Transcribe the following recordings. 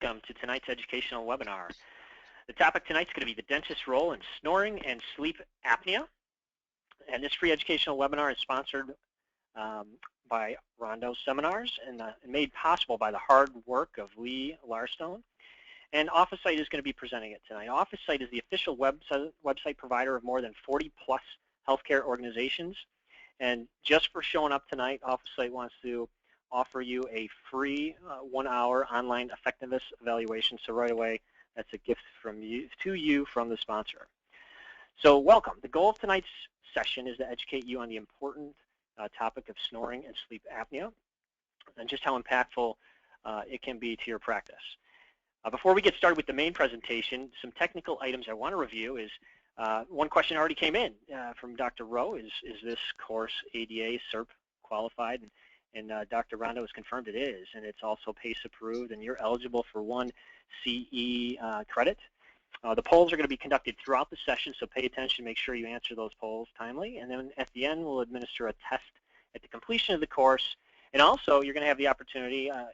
welcome to tonight's educational webinar. The topic tonight is going to be the dentist's role in snoring and sleep apnea. And this free educational webinar is sponsored by Rondo Seminars and made possible by the hard work of Lee Larstone. And OfficeSite is going to be presenting it tonight. OfficeSite is the official website provider of more than 40+ healthcare organizations. And just for showing up tonight, OfficeSite wants to offer you a free 1-hour online effectiveness evaluation. So right away, that's a gift from you from the sponsor. So welcome. The goal of tonight's session is to educate you on the important topic of snoring and sleep apnea and just how impactful it can be to your practice. Before we get started with the main presentation, some technical items I want to review is one question already came in from Dr. Rowe. Is this course ADA CERP qualified? And Dr. Rondo has confirmed it is, and it's also PACE approved, and you're eligible for 1 CE credit. The polls are going to be conducted throughout the session, so pay attention, make sure you answer those polls timely, and then at the end we'll administer a test at the completion of the course. And also you're going to have the opportunity as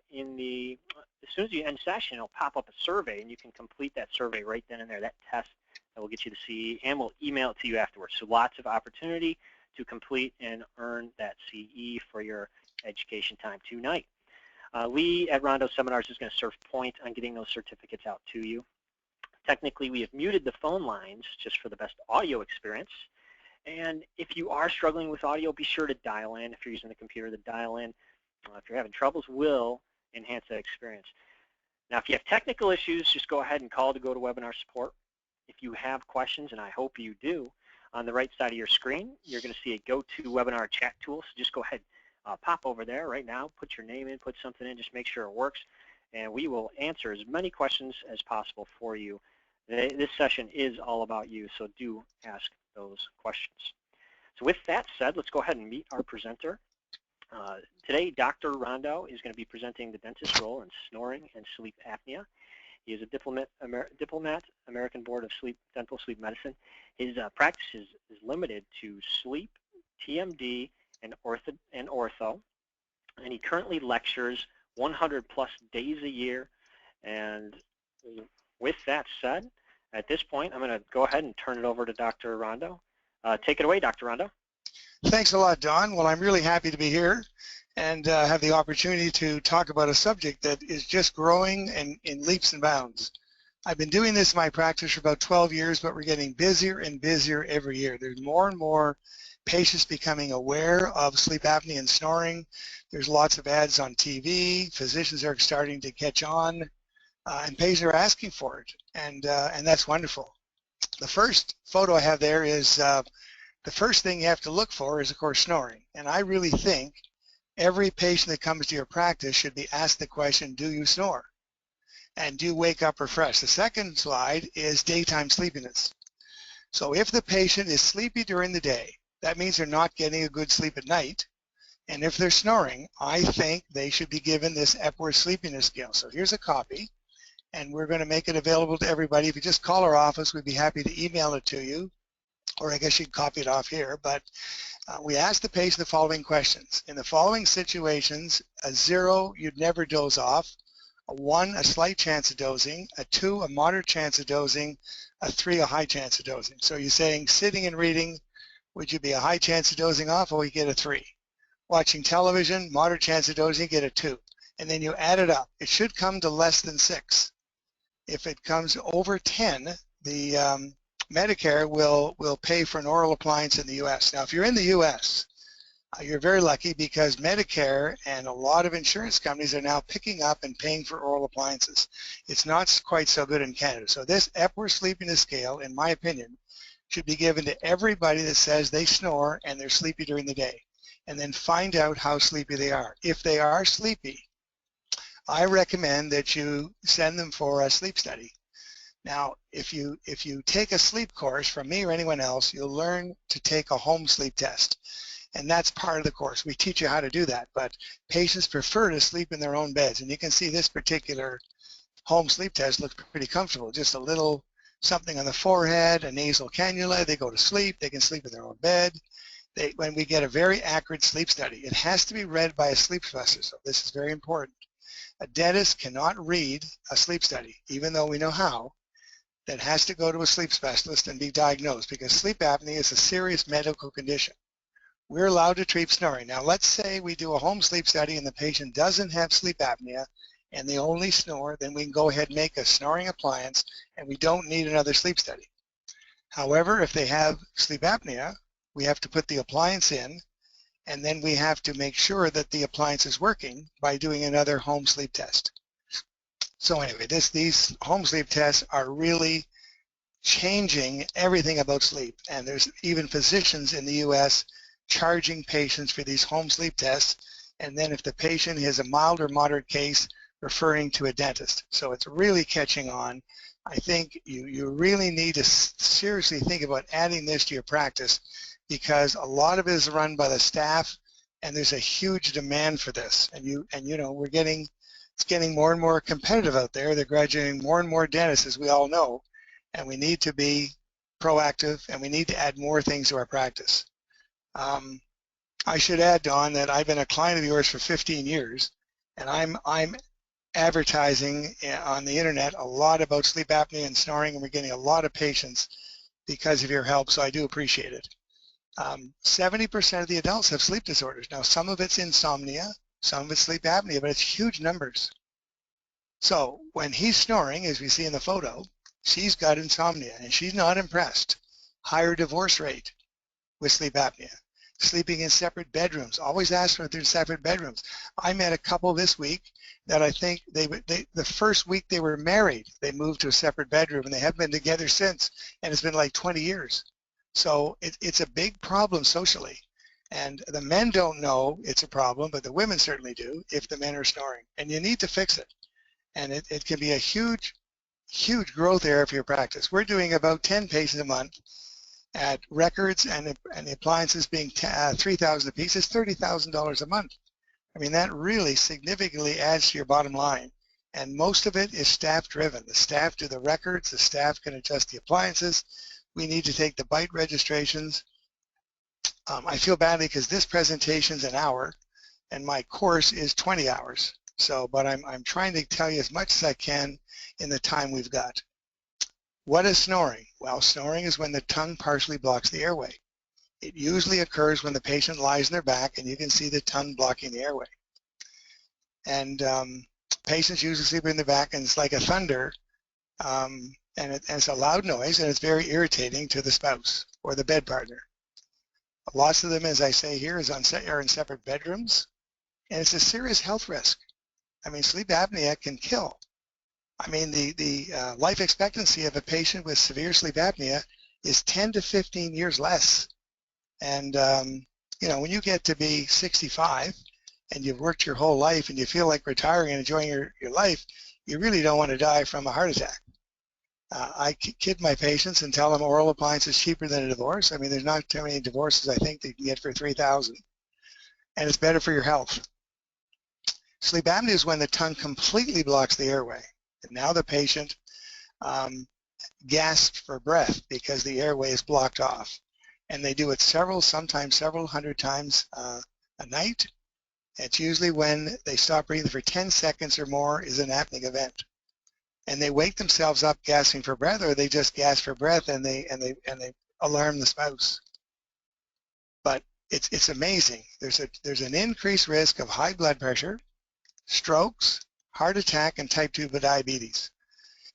soon as you end session, it'll pop up a survey, and you can complete that survey right then and there, that test that will get you the CE, and we'll email it to you afterwards. So lots of opportunity to complete and earn that CE for your education time tonight. Lee at Rondo Seminars is going to serve point on getting those certificates out to you. Technically, we have muted the phone lines just for the best audio experience. And if you are struggling with audio, be sure to dial in. If you're using the computer, to dial in. If you're having troubles, we'll enhance that experience. Now, if you have technical issues, just go ahead and call to go to webinar support. If you have questions, and I hope you do, on the right side of your screen, you're going to see a GoToWebinar chat tool. So just go ahead, pop over there right now, put your name in, put something in, just make sure it works, and we will answer as many questions as possible for you. This session is all about you, so do ask those questions. So with that said, let's go ahead and meet our presenter. Today, Dr. Rondo is going to be presenting the dentist's role in snoring and sleep apnea. He is a diplomat, American Board of Dental Sleep Medicine. His practice is limited to sleep, TMD, and ortho, and he currently lectures 100+ days a year. And with that said, at this point, I'm going to go ahead and turn it over to Dr. Rondo. Take it away, Dr. Rondo. Thanks a lot, Don. Well, I'm really happy to be here and have the opportunity to talk about a subject that is just growing in leaps and bounds. I've been doing this in my practice for about 12 years, but we're getting busier and busier every year. There's more and more patients becoming aware of sleep apnea and snoring. There's lots of ads on TV. Physicians are starting to catch on, and patients are asking for it, and that's wonderful. The first photo I have there is the first thing you have to look for is, of course, snoring. And I really think every patient that comes to your practice should be asked the question, do you snore? And do you wake up refreshed? The second slide is daytime sleepiness. So if the patient is sleepy during the day, that means they're not getting a good sleep at night. And if they're snoring, I think they should be given this Epworth sleepiness scale. So here's a copy, and we're going to make it available to everybody. If you just call our office, we'd be happy to email it to you, or I guess you can copy it off here. But we ask the patient the following questions. In the following situations, a 0, you'd never doze off, a 1, a slight chance of dozing, a 2, a moderate chance of dozing, a 3, a high chance of dozing. So you're saying sitting and reading, would you be a high chance of dozing off, or you get a 3? Watching television, moderate chance of dozing, you get a 2. And then you add it up. It should come to less than 6. If it comes over 10, the Medicare will pay for an oral appliance in the U.S. Now, if you're in the U.S., you're very lucky because Medicare and a lot of insurance companies are now picking up and paying for oral appliances. It's not quite so good in Canada. So this Epworth sleepiness scale, in my opinion, should be given to everybody that says they snore and they're sleepy during the day, and then find out how sleepy they are. If they are sleepy, I recommend that you send them for a sleep study. Now, if you take a sleep course from me or anyone else, you'll learn to take a home sleep test. And that's part of the course. We teach you how to do that, but patients prefer to sleep in their own beds. And you can see this particular home sleep test looks pretty comfortable. Just a little something on the forehead, a nasal cannula, they go to sleep, they can sleep in their own bed. When we get a very accurate sleep study, it has to be read by a sleep specialist, so this is very important. A dentist cannot read a sleep study, even though we know how. That has to go to a sleep specialist and be diagnosed, because sleep apnea is a serious medical condition. We're allowed to treat snoring. Now let's say we do a home sleep study and the patient doesn't have sleep apnea and they only snore, then we can go ahead and make a snoring appliance and we don't need another sleep study. However, if they have sleep apnea, we have to put the appliance in, and then we have to make sure that the appliance is working by doing another home sleep test. So anyway, these home sleep tests are really changing everything about sleep, and there's even physicians in the U.S. charging patients for these home sleep tests, and then if the patient has a mild or moderate case, referring to a dentist. So it's really catching on. I think you really need to seriously think about adding this to your practice, because a lot of it is run by the staff, and there's a huge demand for this. And you know, it's getting more and more competitive out there. They're graduating more and more dentists, as we all know, and we need to be proactive, and we need to add more things to our practice. I should add, Dawn, that I've been a client of yours for 15 years, and I'm advertising on the internet a lot about sleep apnea and snoring, and we're getting a lot of patients because of your help, so I do appreciate it. 70% of the adults have sleep disorders. Now, some of it's insomnia, some of it's sleep apnea, but it's huge numbers. So when he's snoring, as we see in the photo, she's got insomnia, and she's not impressed. Higher divorce rate with sleep apnea. Sleeping in separate bedrooms. Always ask for their separate bedrooms. I met a couple this week that I think the first week they were married, they moved to a separate bedroom, and they haven't been together since, and it's been like 20 years. So it's a big problem socially, and the men don't know it's a problem, but the women certainly do if the men are snoring, and you need to fix it. And it can be a huge growth area for your practice. We're doing about 10 patients a month at records, and the appliances being 3,000 a piece is $30,000 a month. I mean, that really significantly adds to your bottom line, and most of it is staff driven. The staff do the records, the staff can adjust the appliances. We need to take the bite registrations. I feel badly because this presentation is an hour and my course is 20 hours. So, but I'm trying to tell you as much as I can in the time we've got. What is snoring? Well, snoring is when the tongue partially blocks the airway. It usually occurs when the patient lies on their back and you can see the tongue blocking the airway. And patients usually sleep in their back, and it's like a thunder, and it's a loud noise, and it's very irritating to the spouse or the bed partner. Lots of them, as I say here, are in separate bedrooms, and it's a serious health risk. I mean, sleep apnea can kill. I mean, the life expectancy of a patient with severe sleep apnea is 10 to 15 years less. And, you know, when you get to be 65 and you've worked your whole life and you feel like retiring and enjoying your life, you really don't want to die from a heart attack. I kid my patients and tell them oral appliance is cheaper than a divorce. I mean, there's not too many divorces I think that you can get for $3,000, and it's better for your health. Sleep apnea is when the tongue completely blocks the airway, and now the patient gasps for breath because the airway is blocked off, and they do it sometimes several hundred times a night. It's usually when they stop breathing for 10 seconds or more is an apneic event. And they wake themselves up gasping for breath, or they just gasp for breath and they alarm the spouse. But it's amazing. There's an increased risk of high blood pressure, strokes, heart attack, and type 2 diabetes.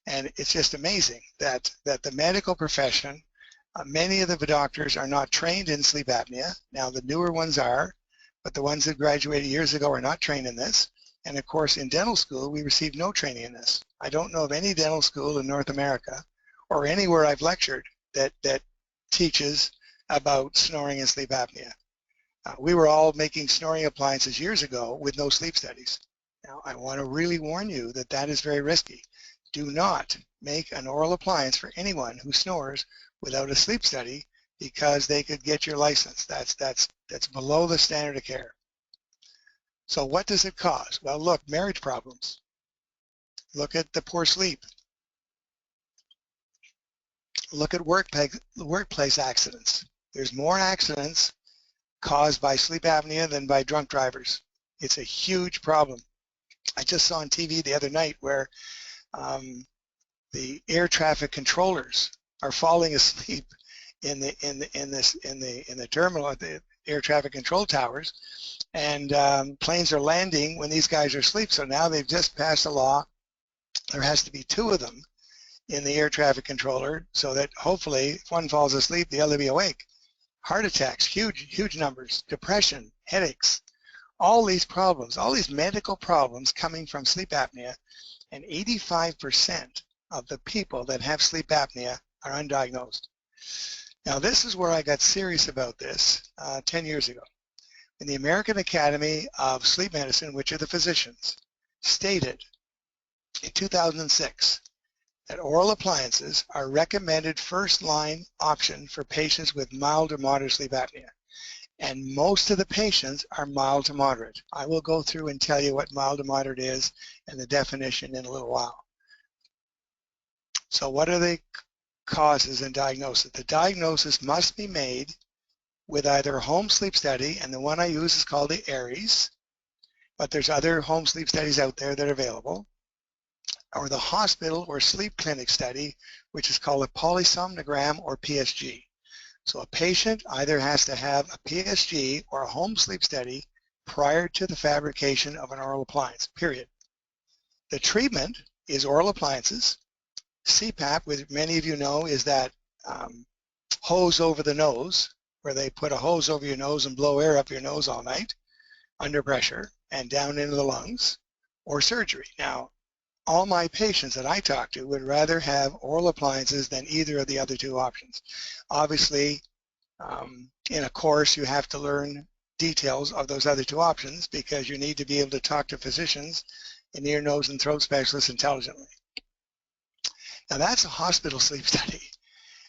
And it's just amazing that the medical profession, many of the doctors are not trained in sleep apnea. Now the newer ones are, but the ones that graduated years ago are not trained in this. And of course, in dental school, we received no training in this. I don't know of any dental school in North America or anywhere I've lectured that teaches about snoring and sleep apnea. We were all making snoring appliances years ago with no sleep studies. Now, I want to really warn you that that is very risky. Do not make an oral appliance for anyone who snores without a sleep study, because they could get your license. That's below the standard of care. So what does it cause? Well, look, marriage problems. Look at the poor sleep. Look at workplace accidents. There's more accidents caused by sleep apnea than by drunk drivers. It's a huge problem. I just saw on TV the other night where the air traffic controllers are falling asleep in the terminal at the air traffic control towers, and planes are landing when these guys are asleep. So now they've just passed a law. There has to be 2 of them in the air traffic controller, so that hopefully if one falls asleep, the other will be awake. Heart attacks, huge numbers, depression, headaches, all these problems, all these medical problems coming from sleep apnea, and 85% of the people that have sleep apnea are undiagnosed. Now this is where I got serious about this 10 years ago. And the American Academy of Sleep Medicine, which are the physicians, stated in 2006 that oral appliances are recommended first-line option for patients with mild or moderate sleep apnea. And most of the patients are mild to moderate. I will go through and tell you what mild to moderate is and the definition in a little while. So what are the causes and diagnosis? The diagnosis must be made with either a home sleep study, and the one I use is called the Airway, but there's other home sleep studies out there that are available, or the hospital or sleep clinic study, which is called a polysomnogram or PSG. So a patient either has to have a PSG or a home sleep study prior to the fabrication of an oral appliance, period. The treatment is oral appliances. CPAP, which many of you know, is that hose over the nose, where they put a hose over your nose and blow air up your nose all night under pressure and down into the lungs, or surgery. Now, all my patients that I talk to would rather have oral appliances than either of the other 2 options. Obviously, in a course, you have to learn details of those other 2 options because you need to be able to talk to physicians and ear, nose, and throat specialists intelligently. Now, that's a hospital sleep study.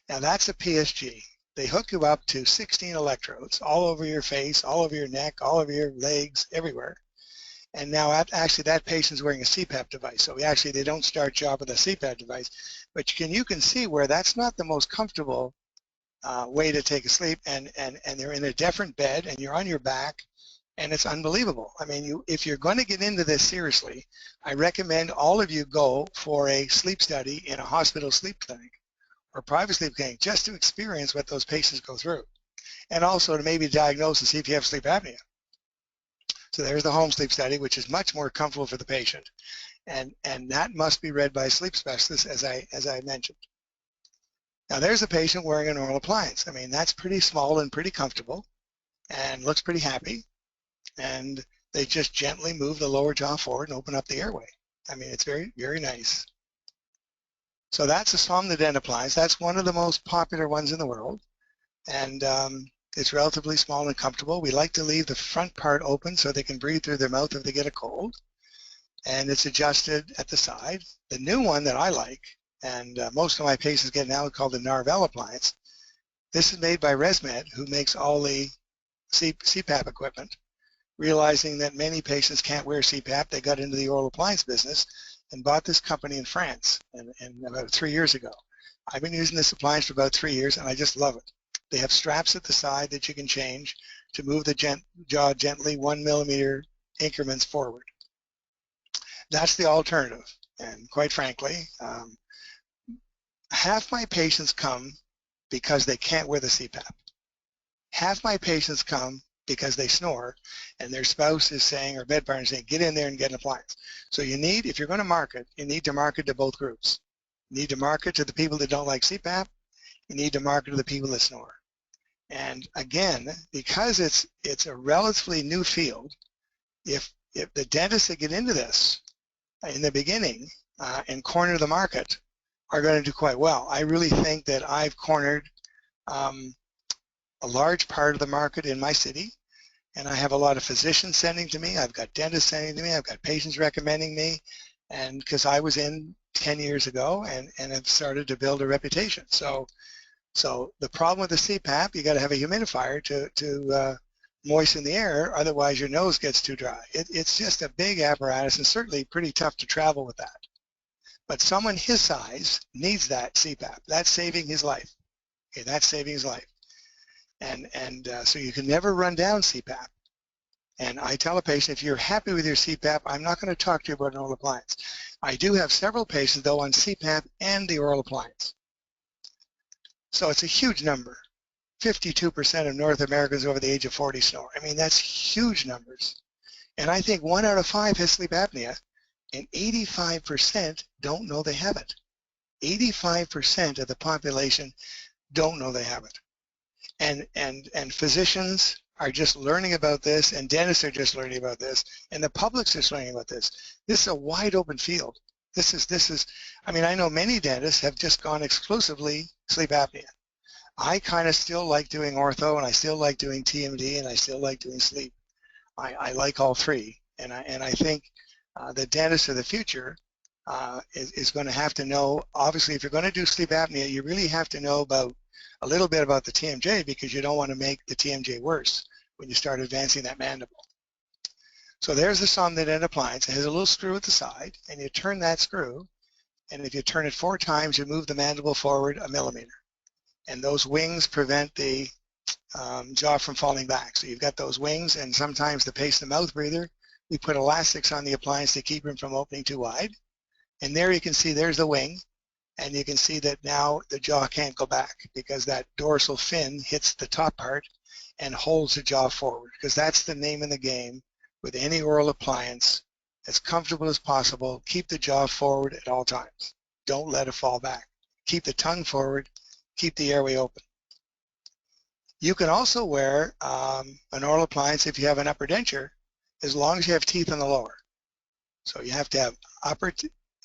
Now, that's a PSG. They hook you up to 16 electrodes all over your face, all over your neck, all over your legs, everywhere. And now actually that patient's wearing a CPAP device. So actually they don't start you off with a CPAP device. But you can see where that's not the most comfortable way to take a sleep, and they're in a different bed and you're on your back, and it's unbelievable. I mean, if you're going to get into this seriously, I recommend all of you go for a sleep study in a hospital sleep clinic or private sleep clinic just to experience what those patients go through, and also to maybe diagnose and see if you have sleep apnea. So there's the home sleep study, which is much more comfortable for the patient, and that must be read by a sleep specialist, as I mentioned. Now there's a patient wearing an oral appliance. I mean, that's pretty small and pretty comfortable and looks pretty happy, and they just gently move the lower jaw forward and open up the airway. I mean, it's very, very nice. So that's a SOMNODENT appliance. That's one of the most popular ones in the world, and it's relatively small and comfortable. We like to leave the front part open so they can breathe through their mouth if they get a cold, and it's adjusted at the side. The new one that I like, and most of my patients get now, is called the Narvel appliance. This is made by ResMed, who makes all the CPAP equipment. Realizing that many patients can't wear CPAP, they got into the oral appliance business and bought this company in France and about 3 years ago. I've been using this appliance for about 3 years, and I just love it. They have straps at the side that you can change to move the jaw gently 1 millimeter increments forward. That's the alternative, and quite frankly, half my patients come because they can't wear the CPAP. Half my patients come because they snore, and their spouse is saying, or bed partner is saying, get in there and get an appliance. So you need, if you're going to market, you need to market to both groups. You need to market to the people that don't like CPAP. You need to market to the people that snore. And again, because it's a relatively new field, if the dentists that get into this in the beginning and corner the market are going to do quite well. I really think that I've cornered a large part of the market in my city, and I have a lot of physicians sending to me. I've got dentists sending to me. I've got patients recommending me, and because I was in 10 years ago and have started to build a reputation. So the problem with the CPAP, you got to have a humidifier to moisten the air, otherwise your nose gets too dry. It's just a big apparatus, and certainly pretty tough to travel with that. But someone his size needs that CPAP. That's saving his life. Okay, that's saving his life. And so you can never run down CPAP. And I tell a patient, if you're happy with your CPAP, I'm not going to talk to you about an oral appliance. I do have several patients, though, on CPAP and the oral appliance. So it's a huge number. 52% of North Americans over the age of 40 snore. I mean, that's huge numbers. And I think 1 out of 5 has sleep apnea, and 85% don't know they have it. 85% of the population don't know they have it. And physicians are just learning about this, and dentists are just learning about this, and the public's just learning about this. This is a wide open field. This is, I mean, I know many dentists have just gone exclusively sleep apnea. I kind of still like doing ortho, and I still like doing TMD, and I still like doing sleep. I like all three, and I think the dentist of the future is going to have to know, obviously, if you're going to do sleep apnea, you really have to know about a little bit about the TMJ, because you don't want to make the TMJ worse when you start advancing that mandible. So there's the Somnident appliance. It has a little screw at the side, and you turn that screw, and if you turn it 4 times, you move the mandible forward 1 millimeter. And those wings prevent the jaw from falling back. So you've got those wings, and sometimes the patient, the mouth breather, we put elastics on the appliance to keep him from opening too wide. And there you can see there's the wing, and you can see that now the jaw can't go back because that dorsal fin hits the top part and holds the jaw forward, because that's the name of the game with any oral appliance. As comfortable as possible, keep the jaw forward at all times. Don't let it fall back. Keep the tongue forward, keep the airway open. You can also wear an oral appliance if you have an upper denture, as long as you have teeth on the lower. So you have to have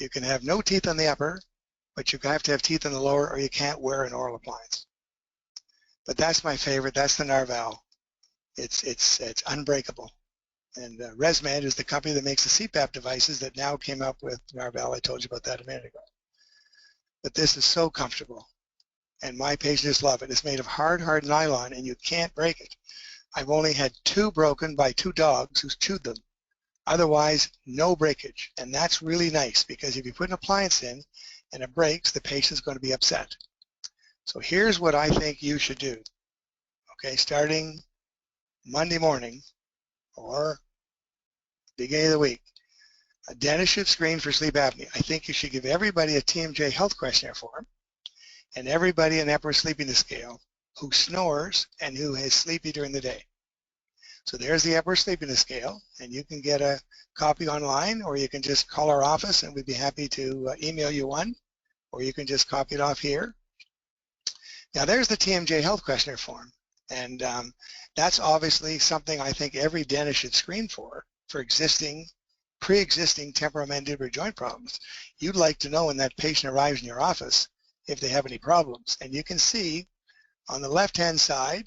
you can have no teeth on the upper, but you have to have teeth on the lower, or you can't wear an oral appliance. But that's my favorite. That's the Narval. It's unbreakable. And ResMed is the company that makes the CPAP devices that now came up with Narval. I told you about that a minute ago. But this is so comfortable, and my patients love it. It's made of hard nylon, and you can't break it. I've only had 2 broken by 2 dogs who's chewed them. Otherwise, no breakage. And that's really nice, because if you put an appliance in and it breaks, the patient's going to be upset. So here's what I think you should do. Okay, starting Monday morning or beginning of the week, a dentist should screen for sleep apnea. I think you should give everybody a TMJ health questionnaire form, and everybody an Epworth sleepiness scale who snores and who is sleepy during the day. So there's the Epworth sleepiness scale, and you can get a copy online, or you can just call our office and we'd be happy to email you one, or you can just copy it off here. Now there's the TMJ health questionnaire form, and that's obviously something I think every dentist should screen for pre-existing temporomandibular joint problems. You'd like to know when that patient arrives in your office if they have any problems. And you can see on the left-hand side,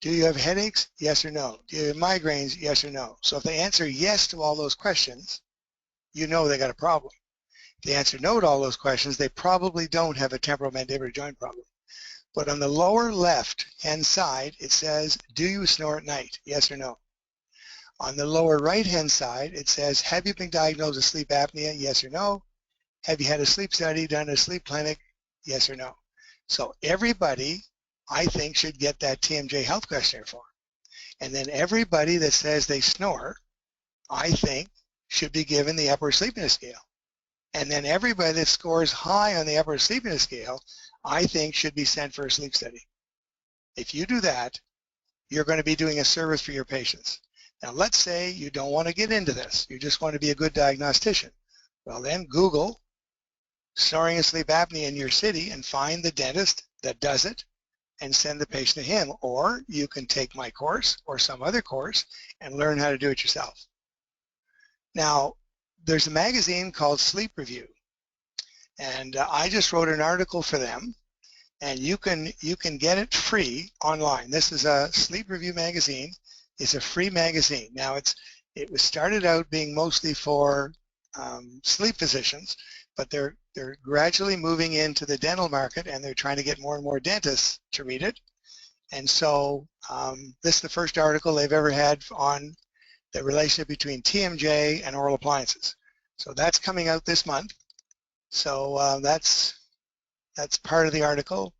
do you have headaches? Yes or no. Do you have migraines? Yes or no. So if they answer yes to all those questions, you know they got a problem. If they answer no to all those questions, they probably don't have a temporomandibular joint problem. But on the lower left-hand side, it says, do you snore at night? Yes or no. On the lower right-hand side, it says, have you been diagnosed with sleep apnea? Yes or no. Have you had a sleep study done at a sleep clinic? Yes or no. So everybody, I think, should get that TMJ health questionnaire form. And then everybody that says they snore, I think, should be given the Epworth sleepiness scale. And then everybody that scores high on the Epworth sleepiness scale, I think, should be sent for a sleep study. If you do that, you're going to be doing a service for your patients. Now let's say you don't want to get into this. You just want to be a good diagnostician. Well then Google snoring and sleep apnea in your city and find the dentist that does it and send the patient to him. Or you can take my course or some other course and learn how to do it yourself. Now there's a magazine called Sleep Review, and I just wrote an article for them, and you can get it free online. This is a Sleep Review magazine. It's a free magazine. Now it was started out being mostly for sleep physicians, but they're gradually moving into the dental market, and they're trying to get more and more dentists to read it. And so this is the first article they've ever had on the relationship between TMJ and oral appliances. So that's coming out this month. So that's part of the article.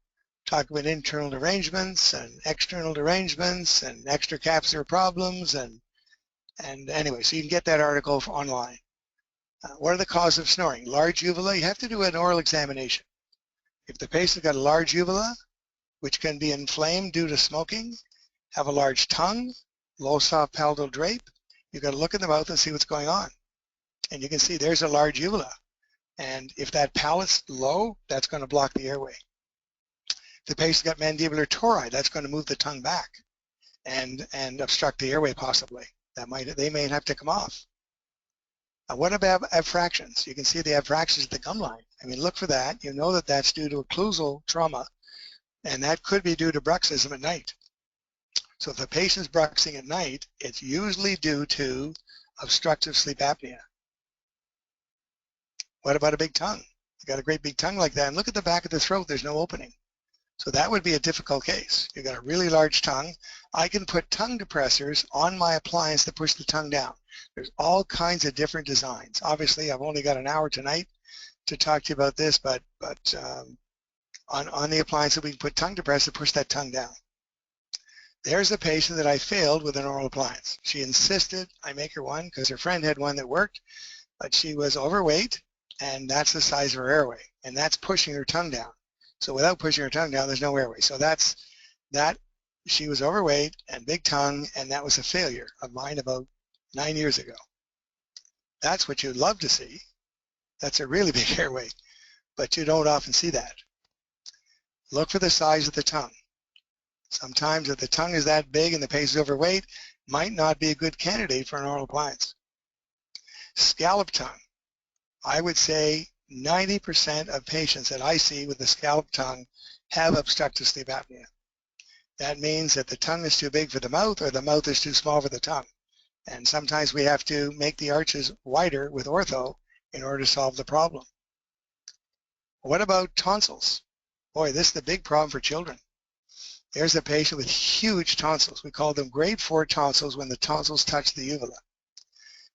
Talk about internal derangements and external derangements and extracapsular problems and And anyway, so you can get that article online. What are the causes of snoring? Large uvula, you have to do an oral examination. If the patient's got a large uvula, which can be inflamed due to smoking, have a large tongue, low soft palatal drape, you've got to look in the mouth and see what's going on. And you can see there's a large uvula. And if that palate's low, that's going to block the airway. If the patient's got mandibular tori, that's going to move the tongue back and obstruct the airway possibly. They may have to come off. What about abfractions? You can see the abfractions at the gum line. I mean, look for that. You know that that's due to occlusal trauma, and that could be due to bruxism at night. So if the patient's bruxing at night, it's usually due to obstructive sleep apnea. What about a big tongue? You got a great big tongue like that, and look at the back of the throat, there's no opening. So that would be a difficult case. You've got a really large tongue. I can put tongue depressors on my appliance to push the tongue down. There's all kinds of different designs. Obviously, I've only got an hour tonight to talk to you about this, but on the appliance, we can put tongue depressor to push that tongue down. There's a patient that I failed with an oral appliance. She insisted I make her one because her friend had one that worked, but she was overweight, and that's the size of her airway, and that's pushing her tongue down. So without pushing her tongue down, there's no airway. So that's that. She was overweight and big tongue, and that was a failure of mine about 9 years ago. That's what you'd love to see. That's a really big airway, but you don't often see that. Look for the size of the tongue. Sometimes if the tongue is that big and the patient's overweight, might not be a good candidate for an oral appliance. Scallop tongue. I would say 90% of patients that I see with the scallop tongue have obstructive sleep apnea. That means that the tongue is too big for the mouth or the mouth is too small for the tongue. And sometimes we have to make the arches wider with ortho in order to solve the problem. What about tonsils? Boy, this is the big problem for children. There's a patient with huge tonsils. We call them grade 4 tonsils when the tonsils touch the uvula.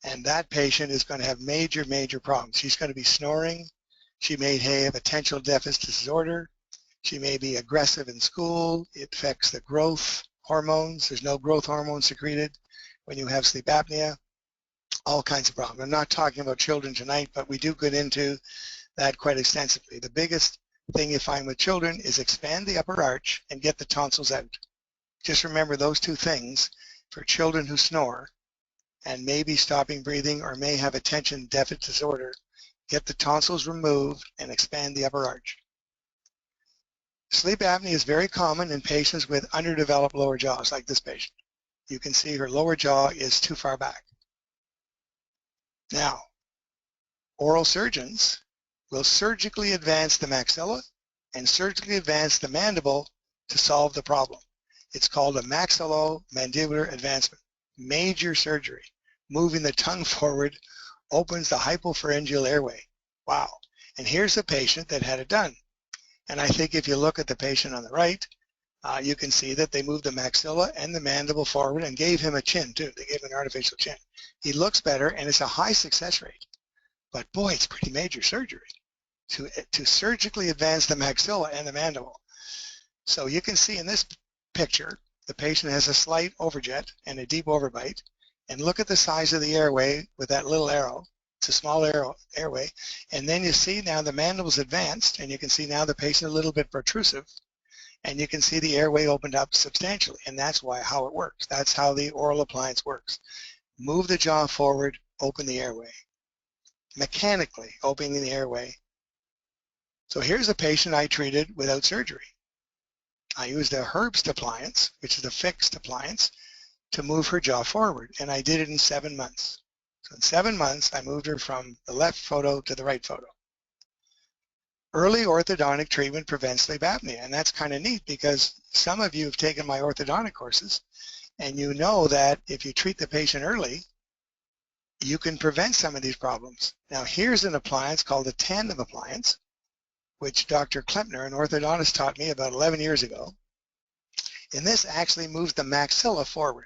And that patient is going to have major, major problems. She's going to be snoring. She may have attentional deficit disorder. She may be aggressive in school. It affects the growth hormones. There's no growth hormone secreted when you have sleep apnea. All kinds of problems. I'm not talking about children tonight, but we do get into that quite extensively. The biggest thing you find with children is expand the upper arch and get the tonsils out. Just remember those two things for children who snore and may be stopping breathing or may have attention deficit disorder. Get the tonsils removed and expand the upper arch. Sleep apnea is very common in patients with underdeveloped lower jaws, like this patient. You can see her lower jaw is too far back. Now, oral surgeons will surgically advance the maxilla and surgically advance the mandible to solve the problem. It's called a maxillo-mandibular advancement. Major surgery. Moving the tongue forward opens the hypopharyngeal airway. Wow. And here's a patient that had it done. And I think if you look at the patient on the right, you can see that they moved the maxilla and the mandible forward and gave him a chin too. They gave him an artificial chin. He looks better and it's a high success rate. But boy, it's pretty major surgery to surgically advance the maxilla and the mandible. So you can see in this picture, the patient has a slight overjet and a deep overbite. And look at the size of the airway with that little arrow. It's a small airway. And then you see now the mandible's advanced, and you can see now the patient a little bit protrusive. And you can see the airway opened up substantially. And that's how it works. That's how the oral appliance works. Move the jaw forward, open the airway. Mechanically opening the airway. So here's a patient I treated without surgery. I used a Herbst appliance, which is a fixed appliance, to move her jaw forward, and I did it in 7 months. So in 7 months, I moved her from the left photo to the right photo. Early orthodontic treatment prevents sleep apnea, and that's kind of neat because some of you have taken my orthodontic courses, and you know that if you treat the patient early, you can prevent some of these problems. Now here's an appliance called a tandem appliance, which Dr. Klempner, an orthodontist, taught me about 11 years ago. And this actually moves the maxilla forward.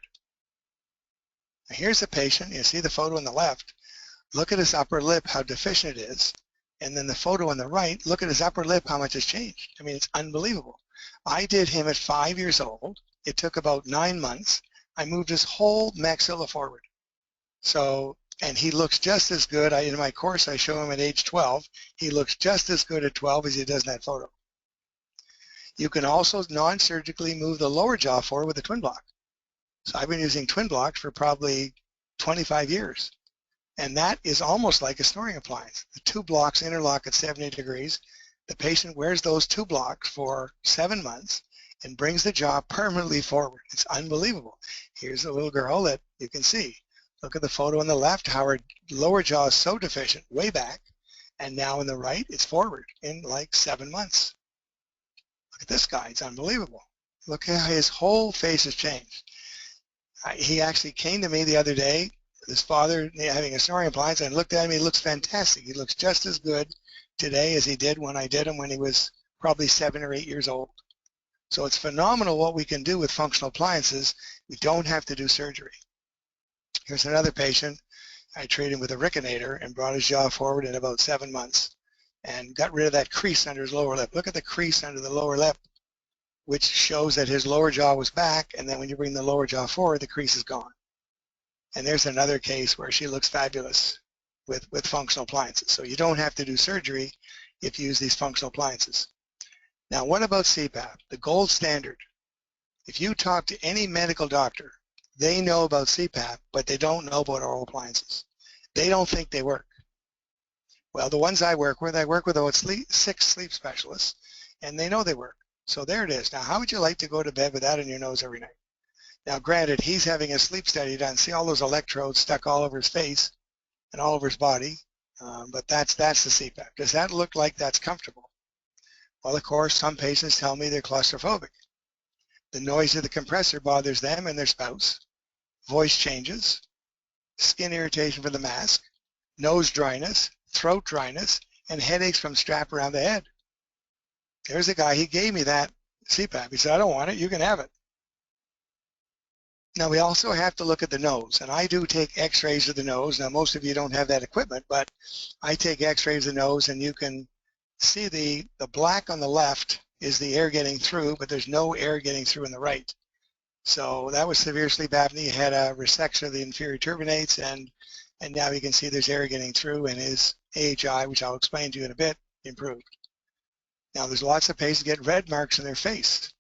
Now here's the patient. You see the photo on the left. Look at his upper lip, how deficient it is. And then the photo on the right, look at his upper lip, how much has changed. I mean, it's unbelievable. I did him at 5 years old. It took about 9 months. I moved his whole maxilla forward. So, and he looks just as good. In my course, I show him at age 12. He looks just as good at 12 as he does in that photo. You can also non-surgically move the lower jaw forward with a twin block. So I've been using twin blocks for probably 25 years. And that is almost like a snoring appliance. The two blocks interlock at 70 degrees. The patient wears those two blocks for 7 months and brings the jaw permanently forward. It's unbelievable. Here's a little girl that you can see. Look at the photo on the left, how her lower jaw is so deficient, way back. And now in the right, it's forward in like 7 months. Look at this guy. It's unbelievable. Look how his whole face has changed. He actually came to me the other day, his father having a snoring appliance, and looked at him. He looks fantastic. He looks just as good today as he did when I did him when he was probably 7 or 8 years old. So it's phenomenal what we can do with functional appliances. We don't have to do surgery. Here's another patient. I treated him with a Ricanator and brought his jaw forward in about 7 months and got rid of that crease under his lower lip. Look at the crease under the lower lip, which shows that his lower jaw was back, and then when you bring the lower jaw forward, the crease is gone. And there's another case where she looks fabulous with functional appliances. So you don't have to do surgery if you use these functional appliances. Now, what about CPAP, the gold standard? If you talk to any medical doctor, they know about CPAP, but they don't know about oral appliances. They don't think they work. Well, the ones I work with about 6 sleep specialists, and they know they work. So there it is. Now, how would you like to go to bed with that in your nose every night? Now, granted, he's having a sleep study done. See all those electrodes stuck all over his face and all over his body, but that's the CPAP. Does that look like that's comfortable? Well, of course, some patients tell me they're claustrophobic. The noise of the compressor bothers them and their spouse. Voice changes, skin irritation from the mask, nose dryness, throat dryness, and headaches from strap around the head. There's a guy, he gave me that CPAP. He said, I don't want it, you can have it. Now, we also have to look at the nose, and I do take x-rays of the nose. Now, most of you don't have that equipment, but I take x-rays of the nose, and you can see the black on the left is the air getting through, but there's no air getting through in the right. So that was severe sleep apnea. He had a resection of the inferior turbinates, and now you can see there's air getting through, and his AHI, which I'll explain to you in a bit, improved. Now, there's lots of patients get red marks in their face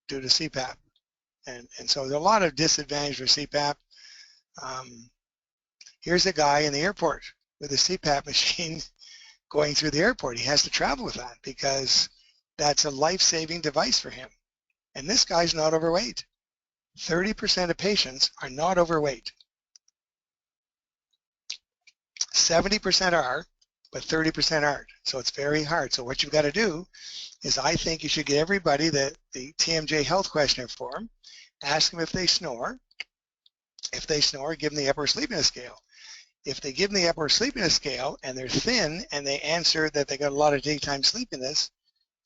due to CPAP. And so there's a lot of disadvantage for CPAP. Here's a guy in the airport with a CPAP machine going through the airport. He has to travel with that because that's a life-saving device for him. And this guy's not overweight. 30% of patients are not overweight. 70% are, but 30% aren't. So it's very hard. So what you've got to do is I think you should get everybody the TMJ health questionnaire form. Ask them if they snore. If they snore, give them the Epworth Sleepiness Scale. If they give them the Epworth Sleepiness Scale and they're thin and they answer that they got a lot of daytime sleepiness,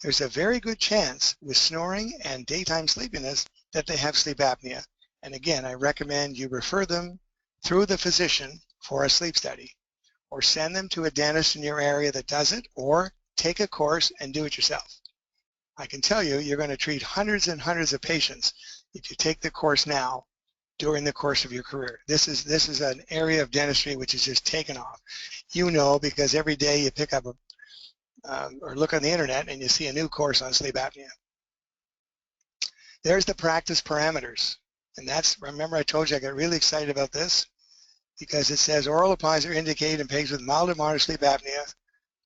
there's a very good chance with snoring and daytime sleepiness that they have sleep apnea. And again, I recommend you refer them through the physician for a sleep study, or send them to a dentist in your area that does it, or take a course and do it yourself. I can tell you, you're going to treat hundreds and hundreds of patients if you take the course now during the course of your career. This is an area of dentistry which is just taken off. You know, because every day you pick up or look on the internet and you see a new course on sleep apnea. There's the practice parameters. And that's, remember I told you I got really excited about this because it says oral appliances are indicated in patients with mild to moderate sleep apnea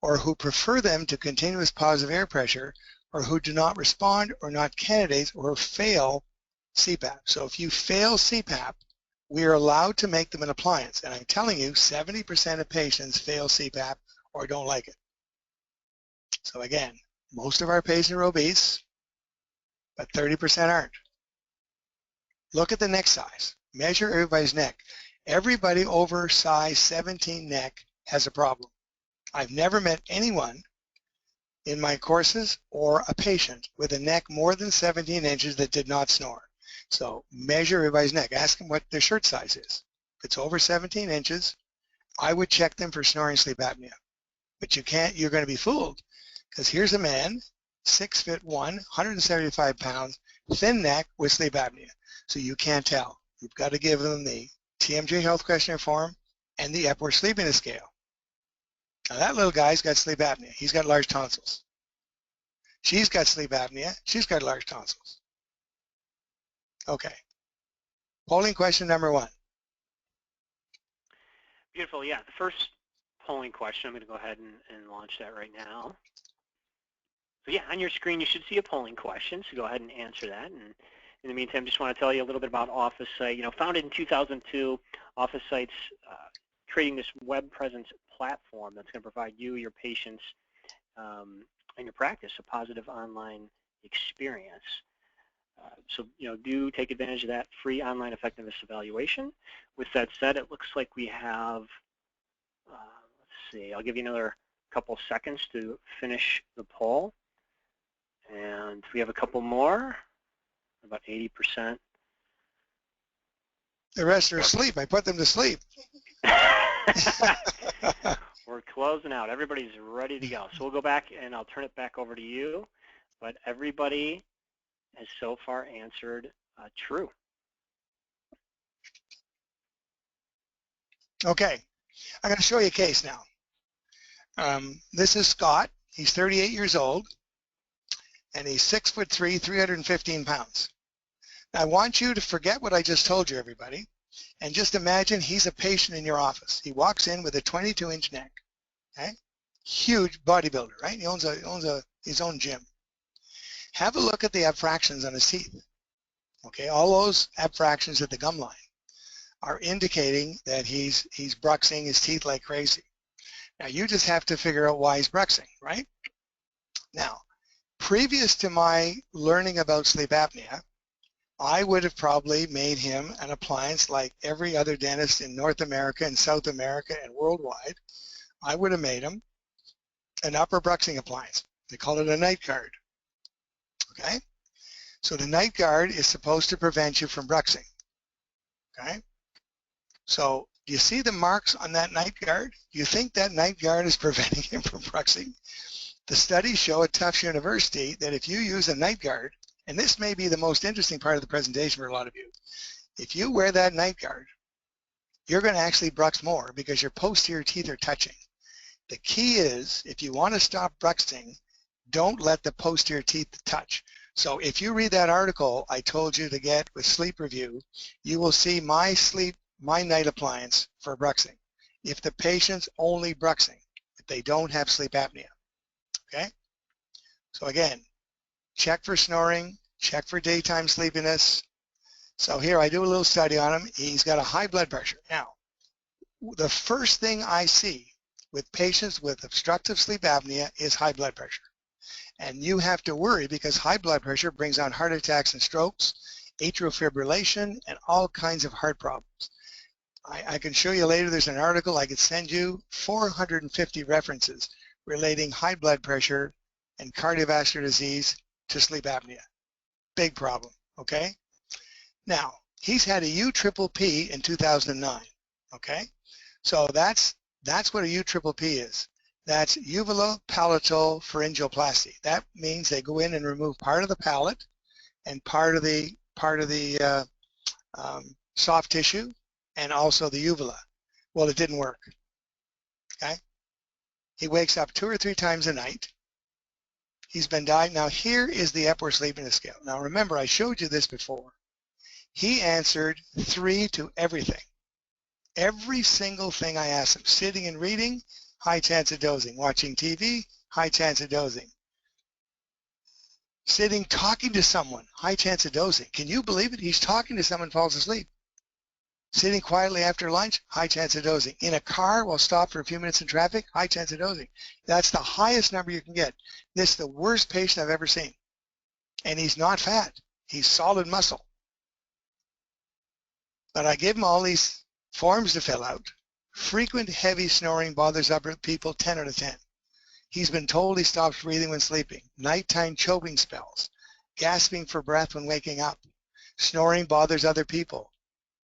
or who prefer them to continuous positive air pressure or who do not respond or not candidates or fail CPAP. So if you fail CPAP, we are allowed to make them an appliance. And I'm telling you, 70% of patients fail CPAP or don't like it. So again, most of our patients are obese, but 30% aren't. Look at the neck size. Measure everybody's neck. Everybody over size 17 neck has a problem. I've never met anyone in my courses or a patient with a neck more than 17 inches that did not snore. So measure everybody's neck. Ask them what their shirt size is. If it's over 17 inches, I would check them for snoring sleep apnea. But you can't, you're going to be fooled because here's a man, 6'1", 175 pounds, thin neck with sleep apnea. So you can't tell. You've got to give them the TMJ Health Questionnaire form, and the Epworth Sleepiness Scale. Now that little guy's got sleep apnea. He's got large tonsils. She's got sleep apnea. She's got large tonsils. Okay. Polling question number 1. Beautiful. Yeah, the first polling question, I'm going to go ahead and launch that right now. So yeah, on your screen you should see a polling question, so go ahead and answer that. And in the meantime, just want to tell you a little bit about OfficeSite. You know, founded in 2002, OfficeSite's creating this web presence platform that's going to provide you, your patients, and your practice a positive online experience. So, you know, do take advantage of that free online effectiveness evaluation. With that said, it looks like we have, let's see, I'll give you another couple seconds to finish the poll. And we have a couple more, about 80%. The rest are asleep. I put them to sleep. We're closing out. Everybody's ready to go. So we'll go back and I'll turn it back over to you. But everybody has so far answered true. Okay, I'm going to show you a case now. This is Scott. He's 38 years old, and he's 6'3", 315 pounds. Now, I want you to forget what I just told you, everybody, and just imagine he's a patient in your office. He walks in with a 22-inch neck, okay? Huge bodybuilder, right? He owns his own gym. Have a look at the abfractions on his teeth. Okay, all those abfractions at the gum line are indicating that he's bruxing his teeth like crazy. Now you just have to figure out why he's bruxing, right? Now, previous to my learning about sleep apnea, I would have probably made him an appliance like every other dentist in North America and South America and worldwide. I would have made him an upper bruxing appliance. They call it a night guard. Okay, so the night guard is supposed to prevent you from bruxing. Okay, so do you see the marks on that night guard? Do you think that night guard is preventing him from bruxing? The studies show at Tufts University that if you use a night guard, and this may be the most interesting part of the presentation for a lot of you, if you wear that night guard, you're going to actually brux more because your posterior teeth are touching. The key is, if you want to stop bruxing, don't let the posterior teeth touch. So if you read that article I told you to get with Sleep Review, you will see my night appliance for bruxing. If the patient's only bruxing, if they don't have sleep apnea, okay? So again, check for snoring, check for daytime sleepiness. So here I do a little study on him. He's got a high blood pressure. Now, the first thing I see with patients with obstructive sleep apnea is high blood pressure. And you have to worry because high blood pressure brings on heart attacks and strokes, atrial fibrillation, and all kinds of heart problems. I can show you later, there's an article I could send you, 450 references relating high blood pressure and cardiovascular disease to sleep apnea. Big problem, okay? Now, he's had a UPPP in 2009, okay? So that's what a UPPP is. That's uvula palatal pharyngeoplasty. That means they go in and remove part of the palate and part of the soft tissue and also the uvula. Well, it didn't work. Okay. He wakes up 2 or 3 times a night. He's been dying. Now here is the Epworth Sleepiness Scale. Now remember, I showed you this before. He answered 3 to everything. Every single thing I asked him. Sitting and reading, high chance of dozing. Watching TV, high chance of dozing. Sitting, talking to someone, high chance of dozing. Can you believe it? He's talking to someone, falls asleep. Sitting quietly after lunch, high chance of dozing. In a car while stopped for a few minutes in traffic, high chance of dozing. That's the highest number you can get. This is the worst patient I've ever seen. And he's not fat. He's solid muscle. But I give him all these forms to fill out. Frequent heavy snoring bothers other people, 10 out of 10. He's been told he stops breathing when sleeping. Nighttime choking spells. Gasping for breath when waking up. Snoring bothers other people.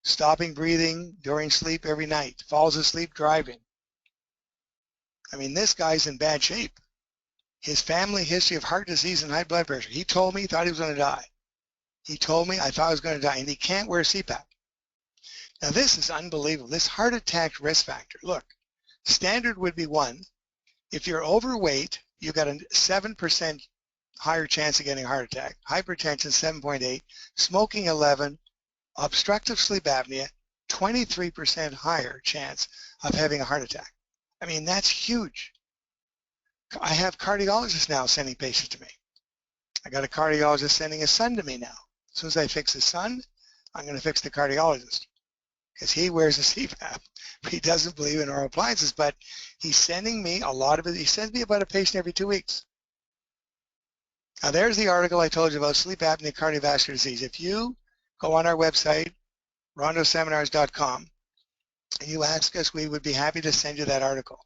Stopping breathing during sleep every night. Falls asleep driving. I mean, this guy's in bad shape. His family history of heart disease and high blood pressure. He told me he thought he was going to die. He told me I thought I was going to die, and he can't wear CPAP. Now this is unbelievable. This heart attack risk factor. Look, standard would be 1. If you're overweight, you got a 7% higher chance of getting a heart attack. Hypertension 7.8, smoking 11, obstructive sleep apnea 23% higher chance of having a heart attack. I mean, that's huge. I have cardiologists now sending patients to me. I got a cardiologist sending his son to me now. As soon as I fix his son, I'm going to fix the cardiologist because he wears a CPAP. He doesn't believe in oral appliances, but he's sending me a lot of it. He sends me about a patient every 2 weeks. Now there's the article I told you about sleep apnea, cardiovascular disease. If you go on our website, rondoseminars.com, and you ask us, we would be happy to send you that article.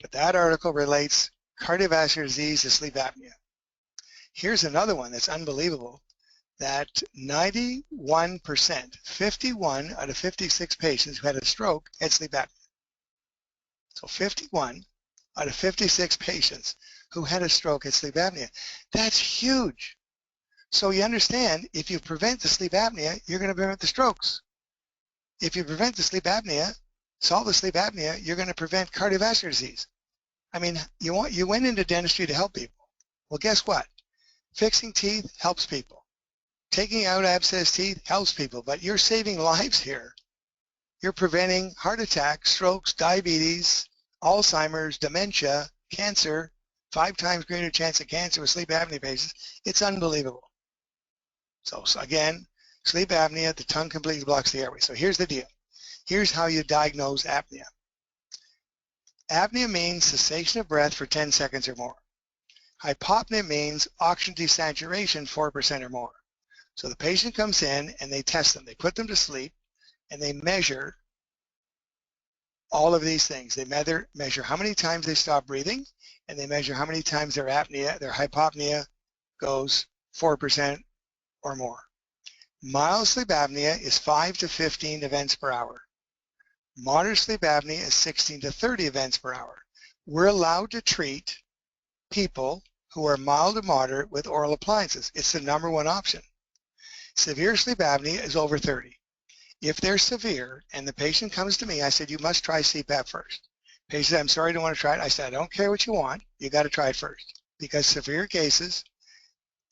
But that article relates cardiovascular disease to sleep apnea. Here's another one that's unbelievable, that 91%, 51 out of 56 patients who had a stroke had sleep apnea. So 51 out of 56 patients who had a stroke had sleep apnea. That's huge. So you understand, if you prevent the sleep apnea, you're going to prevent the strokes. If you prevent the sleep apnea, solve the sleep apnea, you're going to prevent cardiovascular disease. I mean, you went into dentistry to help people. Well, guess what? Fixing teeth helps people. Taking out abscess teeth helps people, but you're saving lives here. You're preventing heart attacks, strokes, diabetes, Alzheimer's, dementia, cancer, 5 times greater chance of cancer with sleep apnea patients. It's unbelievable. So again, sleep apnea, the tongue completely blocks the airway. So here's the deal. Here's how you diagnose apnea. Apnea means cessation of breath for 10 seconds or more. Hypopnea means oxygen desaturation 4% or more. So the patient comes in and they test them. They put them to sleep and they measure all of these things. They measure how many times they stop breathing, and they measure how many times their apnea, their hypopnea goes 4% or more. Mild sleep apnea is 5 to 15 events per hour. Moderate sleep apnea is 16 to 30 events per hour. We're allowed to treat people who are mild to moderate with oral appliances. It's the #1 option. Severe sleep apnea is over 30. If they're severe and the patient comes to me, I said, you must try CPAP first. Patient said, I'm sorry, I don't want to try it. I said, I don't care what you want. You got to try it first. Because severe cases,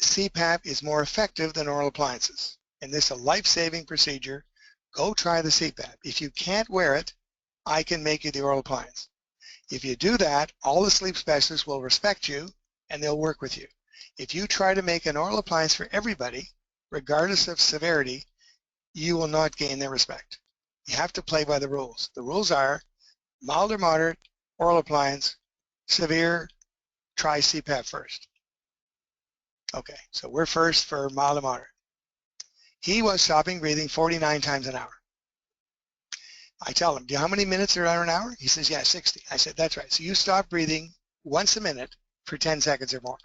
CPAP is more effective than oral appliances. And this is a life-saving procedure. Go try the CPAP. If you can't wear it, I can make you the oral appliance. If you do that, all the sleep specialists will respect you and they'll work with you. If you try to make an oral appliance for everybody, regardless of severity, you will not gain their respect. You have to play by the rules. The rules are mild or moderate, oral appliance, severe, try CPAP first. Okay, so we're first for mild or moderate. He was stopping breathing 49 times an hour. I tell him, do you know how many minutes are an hour? He says, yeah, 60. I said, that's right. So you stop breathing once a minute for 10 seconds or more.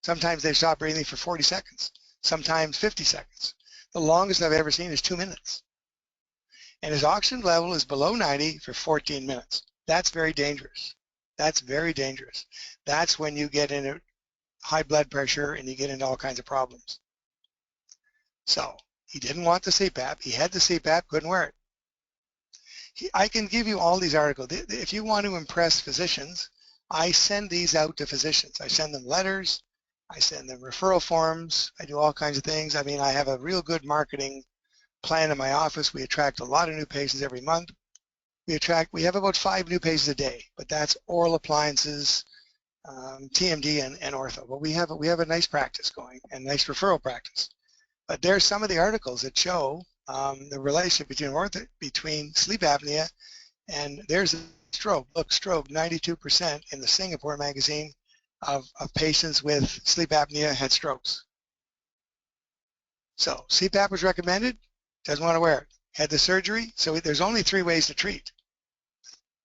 Sometimes they stop breathing for 40 seconds, sometimes 50 seconds. The longest I've ever seen is 2 minutes. And his oxygen level is below 90 for 14 minutes. That's very dangerous. That's very dangerous. That's when you get into high blood pressure and you get into all kinds of problems. So he didn't want the CPAP. He had the CPAP, couldn't wear it. I can give you all these articles. If you want to impress physicians, I send these out to physicians. I send them letters. I send them referral forms. I do all kinds of things. I mean, I have a real good marketing plan in my office. We attract a lot of new patients every month. We have about 5 new patients a day, but that's oral appliances, TMD, and ortho. But we have a nice practice going and nice referral practice. But there's some of the articles that show the relationship between sleep apnea and there's a stroke. Look, stroke, 92% in the Singapore magazine of patients with sleep apnea had strokes. So CPAP was recommended, doesn't want to wear it. Had the surgery, so there's only 3 ways to treat.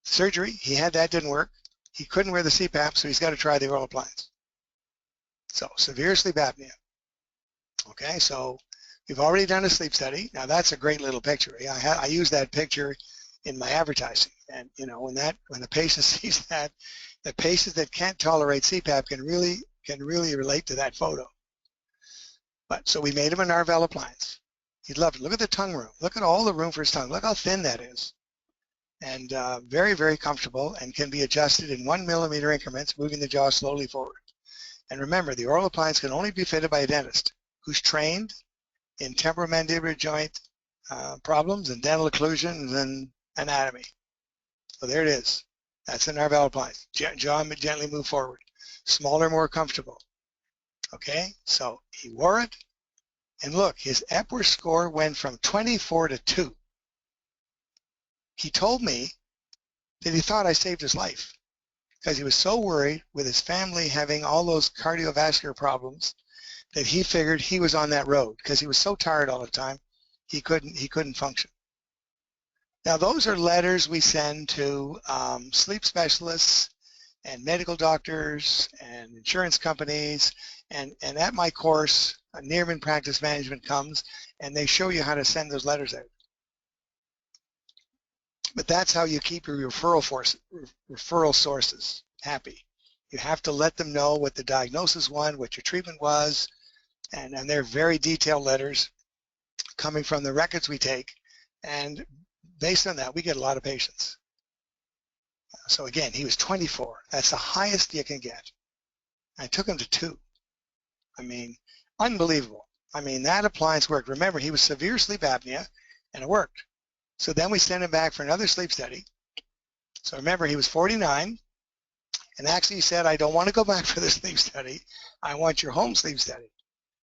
Surgery, he had that, didn't work. He couldn't wear the CPAP, so he's got to try the oral appliance. So severe sleep apnea. Okay, so we've already done a sleep study. Now that's a great little picture. I use that picture in my advertising, and you know, when the patient sees that, the patients that can't tolerate CPAP can really relate to that photo. But so we made him an Narval appliance. He'd love it. Look at the tongue room. Look at all the room for his tongue. Look how thin that is. And very, very comfortable and can be adjusted in 1 millimeter increments, moving the jaw slowly forward. And remember, the oral appliance can only be fitted by a dentist who's trained in temporomandibular joint problems and dental occlusions and anatomy. So there it is. That's an Narval appliance. Jaw gently move forward. Smaller, more comfortable. Okay, so he wore it. And look, his Epworth score went from 24 to 2. He told me that he thought I saved his life because he was so worried with his family having all those cardiovascular problems that he figured he was on that road because he was so tired all the time he couldn't function. Now those are letters we send to sleep specialists and medical doctors and insurance companies, and at my course Nearman Practice Management comes and they show you how to send those letters out. But that's how you keep your referral sources happy. You have to let them know what the diagnosis was, what your treatment was, and they're very detailed letters coming from the records we take, and based on that we get a lot of patients. So again, he was 24. That's the highest you can get. I took him to 2. I mean, unbelievable. I mean, that appliance worked. Remember, he was severe sleep apnea, and it worked. So then we sent him back for another sleep study. So remember, he was 49, and actually he said, I don't want to go back for the sleep study. I want your home sleep study.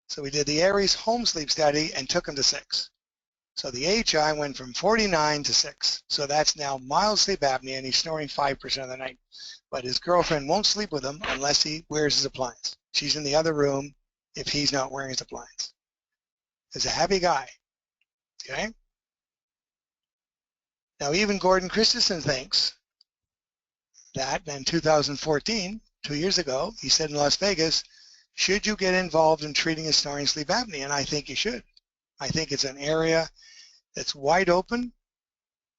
So we did the Airway home sleep study and took him to 6. So the AHI went from 49 to 6. So that's now mild sleep apnea, and he's snoring 5% of the night. But his girlfriend won't sleep with him unless he wears his appliance. She's in the other room if he's not wearing his appliance. He's a happy guy, okay? Now even Gordon Christensen thinks that in 2014, 2 years ago, he said in Las Vegas, should you get involved in treating a snoring sleep apnea? And I think you should. I think it's an area that's wide open,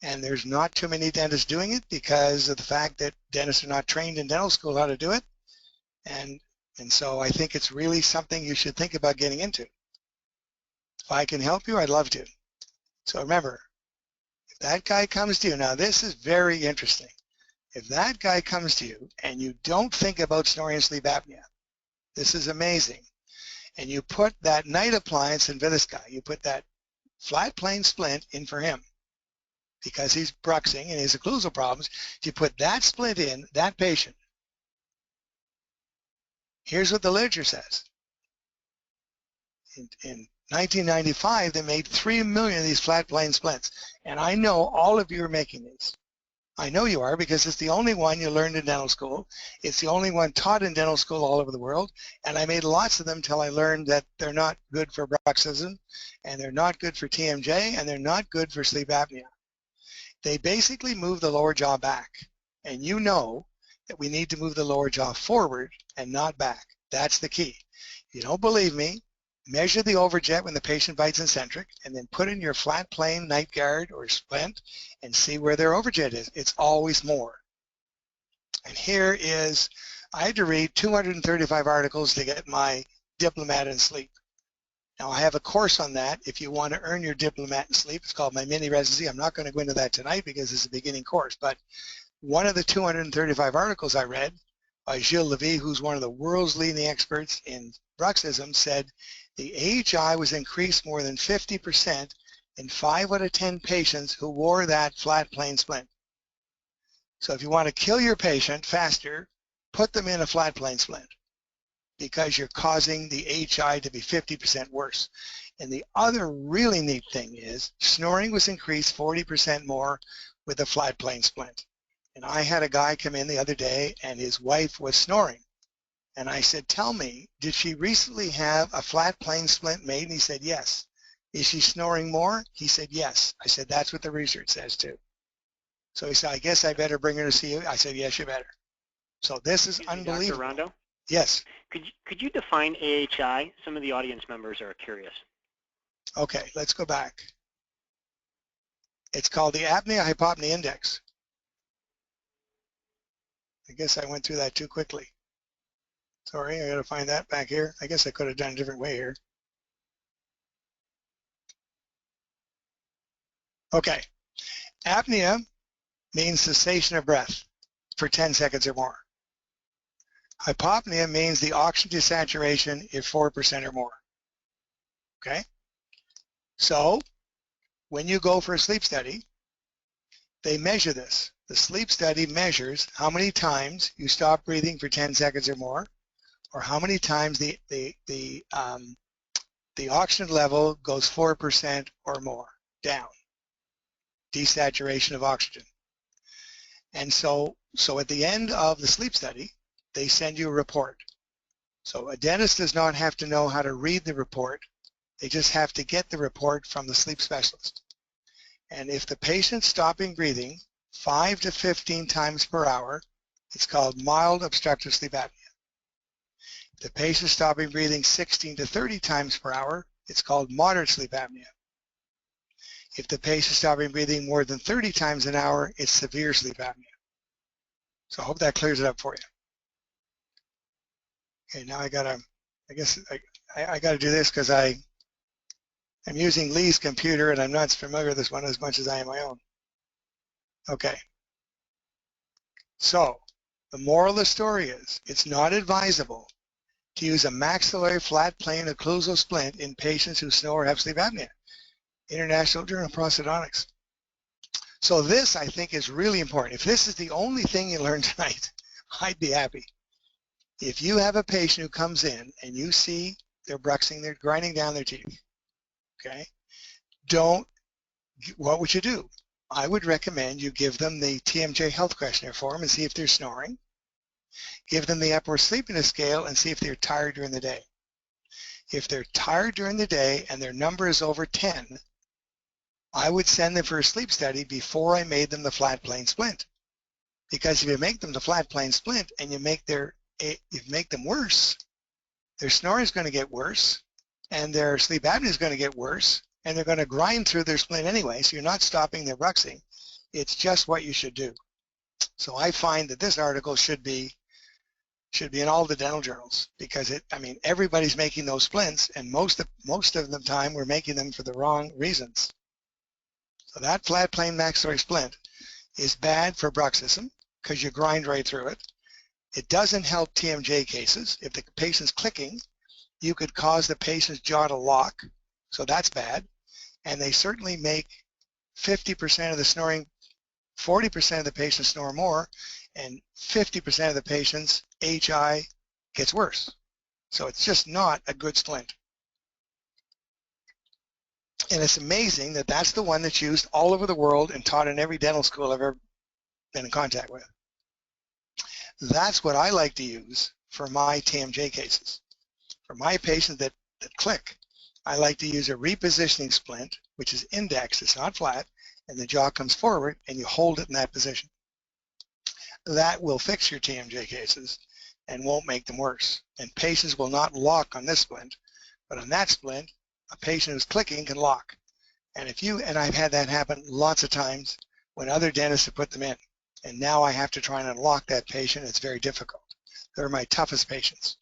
and there's not too many dentists doing it because of the fact that dentists are not trained in dental school how to do it. And so I think it's really something you should think about getting into. If I can help you, I'd love to. So remember, if that guy comes to you, now this is very interesting. If that guy comes to you and you don't think about snoring and sleep apnea, this is amazing. And you put that night appliance in for this guy. You put that flat plane splint in for him because he's bruxing and his occlusal problems. If you put that splint in, that patient, here's what the literature says. In 1995, they made 3 million of these flat plane splints. And I know all of you are making these. I know you are because it's the only one you learned in dental school. It's the only one taught in dental school all over the world. And I made lots of them until I learned that they're not good for bruxism, and they're not good for TMJ, and they're not good for sleep apnea. They basically move the lower jaw back. And you know that we need to move the lower jaw forward and not back. That's the key. If you don't believe me, measure the overjet when the patient bites in centric, and then put in your flat plane night guard or splint and see where their overjet is. It's always more. And here is, I had to read 235 articles to get my diplomat in sleep. Now I have a course on that if you want to earn your diplomat in sleep. It's called my mini residency. I'm not going to go into that tonight because it's a beginning course, but one of the 235 articles I read by Gilles Levy, who's one of the world's leading experts in bruxism, said the AHI was increased more than 50% in 5 out of 10 patients who wore that flat plane splint. So if you want to kill your patient faster, put them in a flat plane splint because you're causing the AHI to be 50% worse. And the other really neat thing is snoring was increased 40% more with a flat plane splint. And I had a guy come in the other day and his wife was snoring. And I said, tell me, did she recently have a flat plane splint made? And he said, yes. Is she snoring more? He said, yes. I said, that's what the research says too. So he said, I guess I better bring her to see you. I said, yes, you better. So this is unbelievable. Dr. Rondo? Yes. Could you define AHI? Some of the audience members are curious. Okay, let's go back. It's called the Apnea Hypopnea Index. I guess I went through that too quickly. Sorry, I got to find that back here. I guess I could have done a different way here. Okay, apnea means cessation of breath for 10 seconds or more. Hypopnea means the oxygen saturation is 4% or more. Okay? So, when you go for a sleep study, they measure this. The sleep study measures how many times you stop breathing for 10 seconds or more, or how many times the oxygen level goes 4% or more down. Desaturation of oxygen. And so at the end of the sleep study, they send you a report. So a dentist does not have to know how to read the report. They just have to get the report from the sleep specialist. And if the patient's stopping breathing 5 to 15 times per hour, it's called mild obstructive sleep apnea. If the patient's stopping breathing 16 to 30 times per hour, it's called moderate sleep apnea. If the patient's stopping breathing more than 30 times an hour, it's severe sleep apnea. So I hope that clears it up for you. Okay, now I gotta do this because I'm using Lee's computer and I'm not familiar with this one as much as I am my own. Okay. So the moral of the story is it's not advisable to use a maxillary flat plane occlusal splint in patients who snore or have sleep apnea. International Journal of Prosthodontics. So this, I think, is really important. If this is the only thing you learned tonight, I'd be happy. If you have a patient who comes in and you see they're bruxing, they're grinding down their teeth, okay, what would you do? I would recommend you give them the TMJ health questionnaire form and see if they're snoring. Give them the Epworth sleepiness scale and see if they're tired during the day. If they're tired during the day and their number is over 10, I would send them for a sleep study before I made them the flat plane splint. Because if you make them the flat plane splint and you make them worse, their snoring is going to get worse and their sleep apnea is going to get worse and they're going to grind through their splint anyway, so you're not stopping their bruxing. It's just what you should do. So I find that this article should be in all the dental journals because everybody's making those splints and most of the time we're making them for the wrong reasons. So that flat plane maxillary splint is bad for bruxism because you grind right through it. It doesn't help TMJ cases. If the patient's clicking, you could cause the patient's jaw to lock, so that's bad. And they certainly make 50% of the snoring, 40% of the patients snore more, and 50% of the patients' HI gets worse. So it's just not a good splint. And it's amazing that that's the one that's used all over the world and taught in every dental school I've ever been in contact with. That's what I like to use for my TMJ cases. For my patients that click, I like to use a repositioning splint, which is indexed, it's not flat, and the jaw comes forward and you hold it in that position. That will fix your TMJ cases and won't make them worse. And patients will not lock on this splint, but on that splint, a patient who's clicking can lock. And I've had that happen lots of times when other dentists have put them in. And now I have to try and unlock that patient. It's very difficult. They're my toughest patients.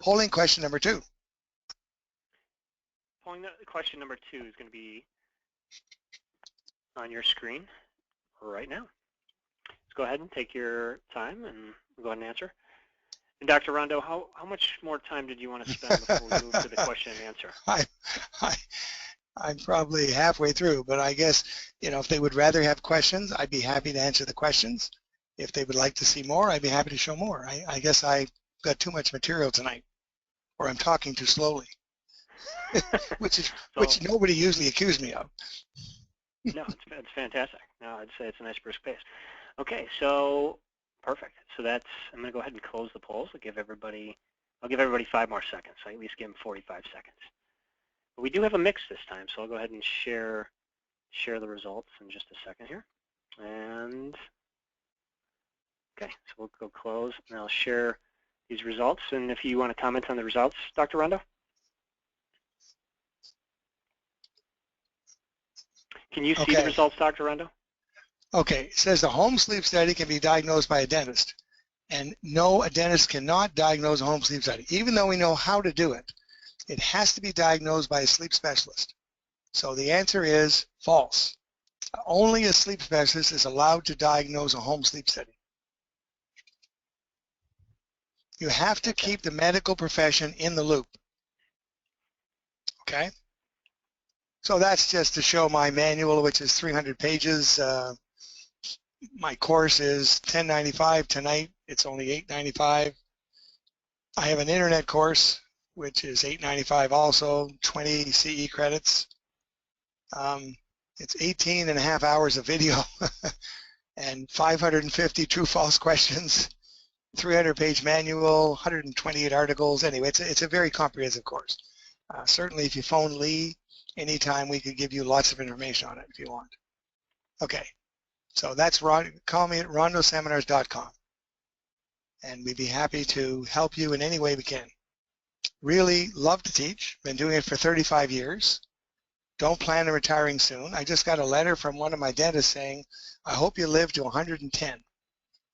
Polling question number 2. Polling question number 2 is going to be on your screen right now. Let's go ahead and take your time and go ahead and answer. And Dr. Rondo, how much more time did you want to spend before we move to the question and answer? I'm probably halfway through, but I guess, if they would rather have questions, I'd be happy to answer the questions. If they would like to see more, I'd be happy to show more. I guess I got too much material tonight, or I'm talking too slowly, which nobody usually accused me of. No, it's fantastic. No, I'd say it's a nice brisk pace. Okay, so perfect. So I'm going to go ahead and close the polls. I'll give everybody 5 more seconds. So I at least give them 45 seconds. But we do have a mix this time, so I'll go ahead and share the results in just a second here. And okay, so we'll go close, and I'll share these results. And if you want to comment on the results, Dr. Rondo? Can you see the results, Dr. Rondo? Okay, it says the home sleep study can be diagnosed by a dentist. And no, a dentist cannot diagnose a home sleep study. Even though we know how to do it, it has to be diagnosed by a sleep specialist. So the answer is false. Only a sleep specialist is allowed to diagnose a home sleep study. You have to keep the medical profession in the loop. Okay? So that's just to show my manual, which is 300 pages. My course is $10.95. Tonight it's only $8.95. I have an internet course, which is $8.95 also, 20 CE credits. It's 18 and a half hours of video and 550 true-false questions, 300-page manual, 128 articles. Anyway, it's a very comprehensive course. Certainly, if you phone Lee anytime, we could give you lots of information on it if you want. Okay, so that's call me at rondoseminars.com, and we'd be happy to help you in any way we can. Really love to teach. Been doing it for 35 years. Don't plan on retiring soon. I just got a letter from one of my dentists saying, I hope you live to 110.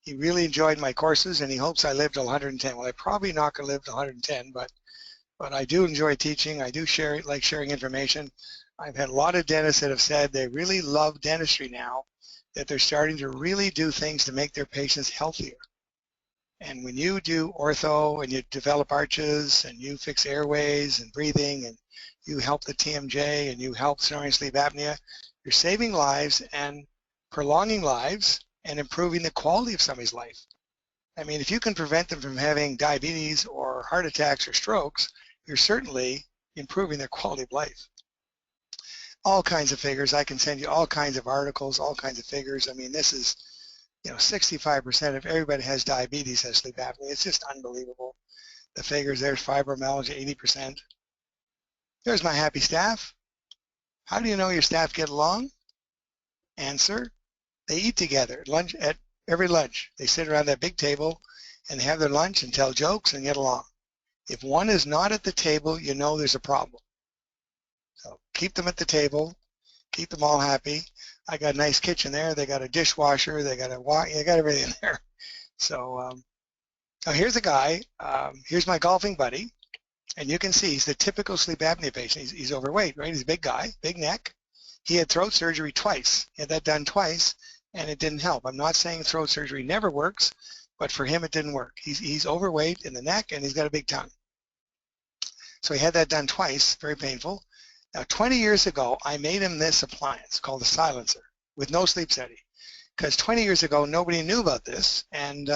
He really enjoyed my courses and he hopes I live to 110. Well, I'm probably not going to live to 110, but I do enjoy teaching. I do like sharing information. I've had a lot of dentists that have said they really love dentistry now, that they're starting to really do things to make their patients healthier. And when you do ortho and you develop arches and you fix airways and breathing and you help the TMJ and you help snoring sleep apnea, you're saving lives and prolonging lives and improving the quality of somebody's life. I mean, if you can prevent them from having diabetes or heart attacks or strokes, you're certainly improving their quality of life. All kinds of figures. I can send you all kinds of articles, all kinds of figures. I mean, this is, 65% of everybody has diabetes has sleep apnea. It's just unbelievable. The figures, there's fibromyalgia, 80%. There's my happy staff. How do you know your staff get along? Answer, they eat together at every lunch. They sit around that big table and have their lunch and tell jokes and get along. If one is not at the table, you know there's a problem. So keep them at the table, keep them all happy. I got a nice kitchen there. They got a dishwasher. They got everything there. So now here's a guy. Here's my golfing buddy. And you can see he's the typical sleep apnea patient. He's overweight, right? He's a big guy, big neck. He had throat surgery twice. He had that done twice, and it didn't help. I'm not saying throat surgery never works, but for him it didn't work. He's overweight in the neck, and he's got a big tongue. So he had that done twice, very painful. Now, 20 years ago, I made him this appliance called a silencer with no sleep study, because 20 years ago, nobody knew about this, and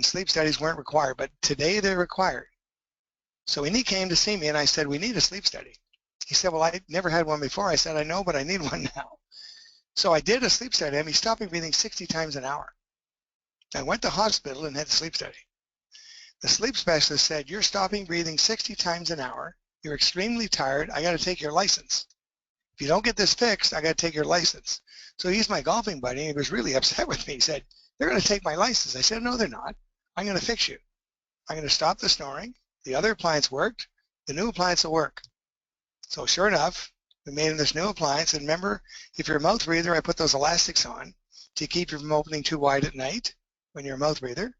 sleep studies weren't required, but today they're required. So when he came to see me and I said, we need a sleep study. He said, well, I never had one before. I said, I know, but I need one now. So I did a sleep study. I mean, he's stopping breathing 60 times an hour. I went to hospital and had a sleep study. The sleep specialist said, you're stopping breathing 60 times an hour. You're extremely tired. I got to take your license. If you don't get this fixed, I got to take your license. So he's my golfing buddy, and he was really upset with me. He said, they're going to take my license. I said, no, they're not. I'm going to fix you. I'm going to stop the snoring. The other appliance worked. The new appliance will work. So sure enough, we made him this new appliance. And remember, if you're a mouth breather, I put those elastics on to keep you from opening too wide at night when you're a mouth breather.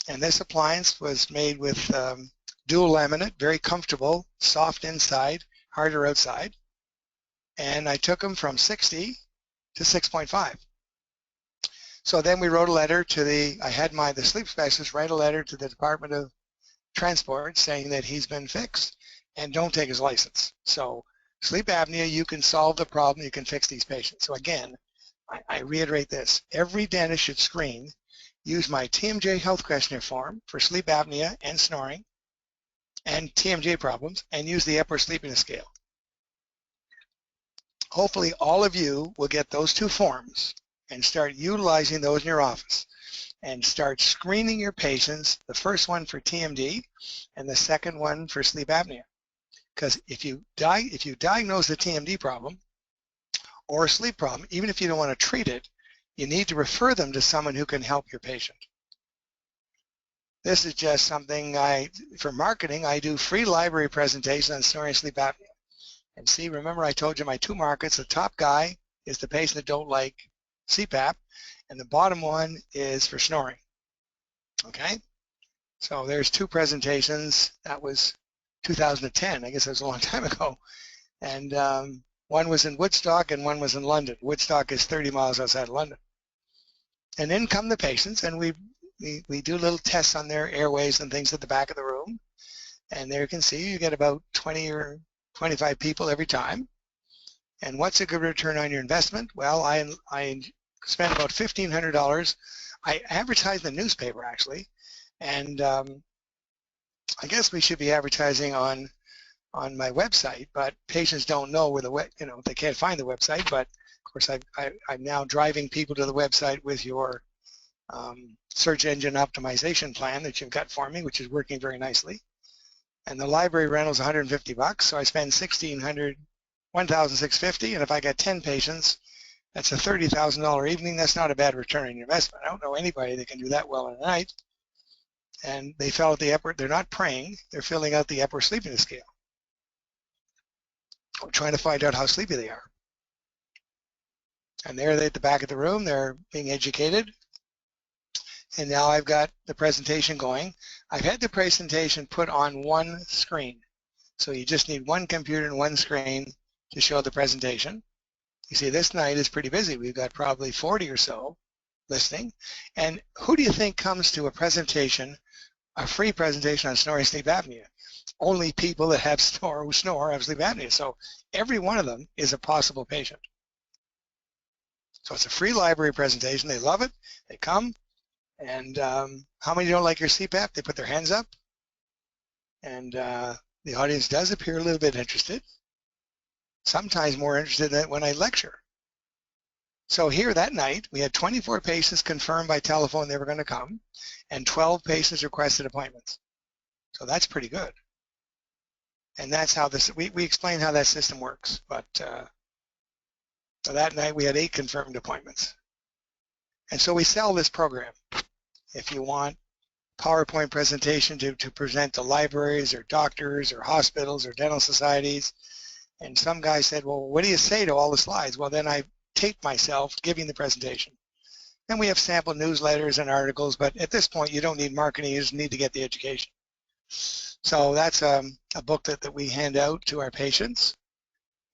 And this appliance was made with dual laminate, very comfortable, soft inside, harder outside. And I took them from 60 to 6.5. So then we wrote a letter to I had the sleep specialist write a letter to the Department of Transport saying that he's been fixed and don't take his license. So sleep apnea, you can solve the problem, you can fix these patients. So again, I reiterate this. Every dentist should screen, use my TMJ health questionnaire form for sleep apnea and snoring and TMJ problems, and use the Epworth Sleepiness Scale. Hopefully all of you will get those two forms and start utilizing those in your office and start screening your patients, the first one for TMD and the second one for sleep apnea. Because if you diagnose the TMD problem or a sleep problem, even if you don't want to treat it, you need to refer them to someone who can help your patient. This is just something for marketing, I do free library presentations on snoring and sleep apnea. And see, remember I told you my two markets, the top guy is the patient that don't like CPAP, and the bottom one is for snoring. Okay? So there's two presentations. That was 2010. I guess that was a long time ago. And One was in Woodstock and one was in London. Woodstock is 30 miles outside of London. And then come the patients, and we do little tests on their airways and things at the back of the room. And there you can see you get about 20 or 25 people every time. And what's a good return on your investment? Well, I spent about $1,500. I advertised in the newspaper, actually. And I guess we should be advertising on my website, but patients don't know where they can't find the website. But of course, I'm now driving people to the website with your search engine optimization plan that you've got for me, which is working very nicely. And the library rental is $150, so I spend $1,650, and if I get 10 patients, that's a $30,000 evening. That's not a bad return on your investment. I don't know anybody that can do that well in a night. And they fill out the Epworth. They're not praying. They're filling out the Epworth sleepiness scale. I'm trying to find out how sleepy they are. And there they at the back of the room. They're being educated. And now I've got the presentation going. I've had the presentation put on one screen. So you just need one computer and one screen to show the presentation. You see, this night is pretty busy. We've got probably 40 or so listening. And who do you think comes to a presentation, a free presentation on snoring sleep apnea? Only people that have who snore have sleep apnea. So every one of them is a possible patient. So it's a free library presentation. They love it. They come. And how many don't like your CPAP? They put their hands up. And the audience does appear a little bit interested. Sometimes more interested than when I lecture. So here that night, we had 24 patients confirmed by telephone they were going to come, and 12 patients requested appointments. So that's pretty good. And that's how we explain how that system works. But so that night we had 8 confirmed appointments. And so we sell this program. If you want PowerPoint presentation to present to libraries or doctors or hospitals or dental societies. And some guy said, well, what do you say to all the slides? Well, then I tape myself giving the presentation. And we have sample newsletters and articles, but at this point you don't need marketing, you just need to get the education. So that's a book that we hand out to our patients.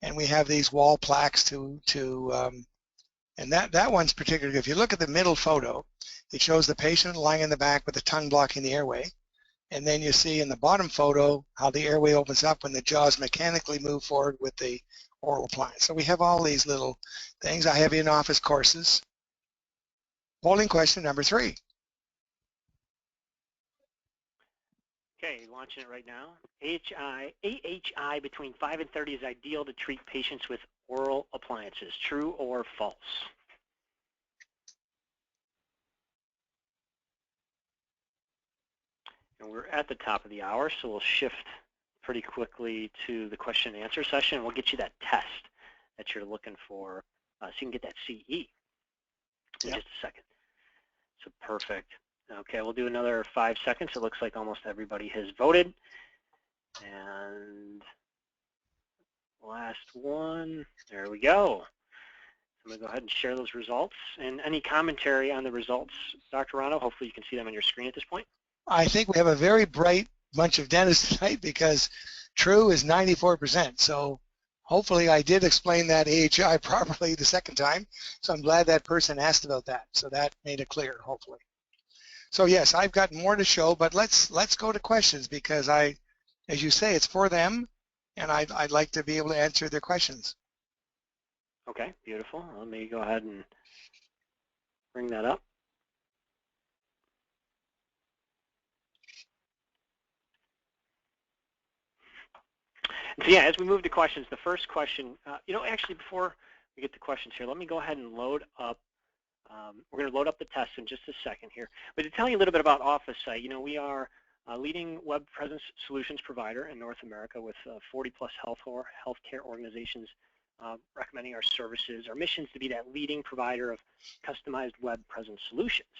And we have these wall plaques and that one's particularly good. If you look at the middle photo, it shows the patient lying in the back with the tongue blocking the airway. And then you see in the bottom photo how the airway opens up when the jaws mechanically move forward with the oral appliance. So we have all these little things. I have in-office courses. Polling question number 3. Okay, launching it right now. AHI between 5 and 30 is ideal to treat patients with oral appliances. True or false? And we're at the top of the hour, so we'll shift pretty quickly to the question and answer session. We'll get you that test that you're looking for so you can get that CE in just a second. So perfect. Okay, we'll do another 5 seconds. It looks like almost everybody has voted. And last one, there we go. I'm going to go ahead and share those results. And any commentary on the results, Dr. Rano? Hopefully you can see them on your screen at this point. I think we have a very bright bunch of dentists tonight because true is 94%. So hopefully I did explain that AHI properly the second time. So I'm glad that person asked about that. So that made it clear, hopefully. So yes, I've got more to show, but let's go to questions because as you say, it's for them, and I'd like to be able to answer their questions. Okay, beautiful. Let me go ahead and bring that up. So yeah, as we move to questions, the first question, actually before we get to questions here, let me go ahead and load up. We're going to load up the test in just a second here. But to tell you a little bit about OfficeSite, we are a leading web presence solutions provider in North America with 40-plus healthcare organizations recommending our services. Our mission is to be that leading provider of customized web presence solutions.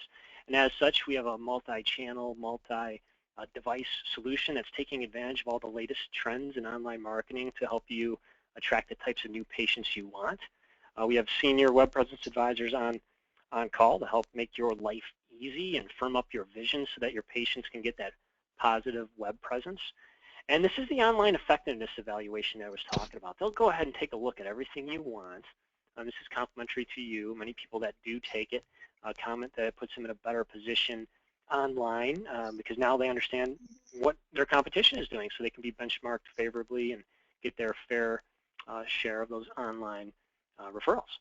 And as such, we have a multi-channel, multi-device solution that's taking advantage of all the latest trends in online marketing to help you attract the types of new patients you want. We have senior web presence advisors on call to help make your life easy and firm up your vision so that your patients can get that positive web presence. And this is the online effectiveness evaluation that I was talking about. They'll go ahead and take a look at everything you want. This is complimentary to you. Many people that do take it comment that it puts them in a better position online because now they understand what their competition is doing, so they can be benchmarked favorably and get their fair share of those online referrals.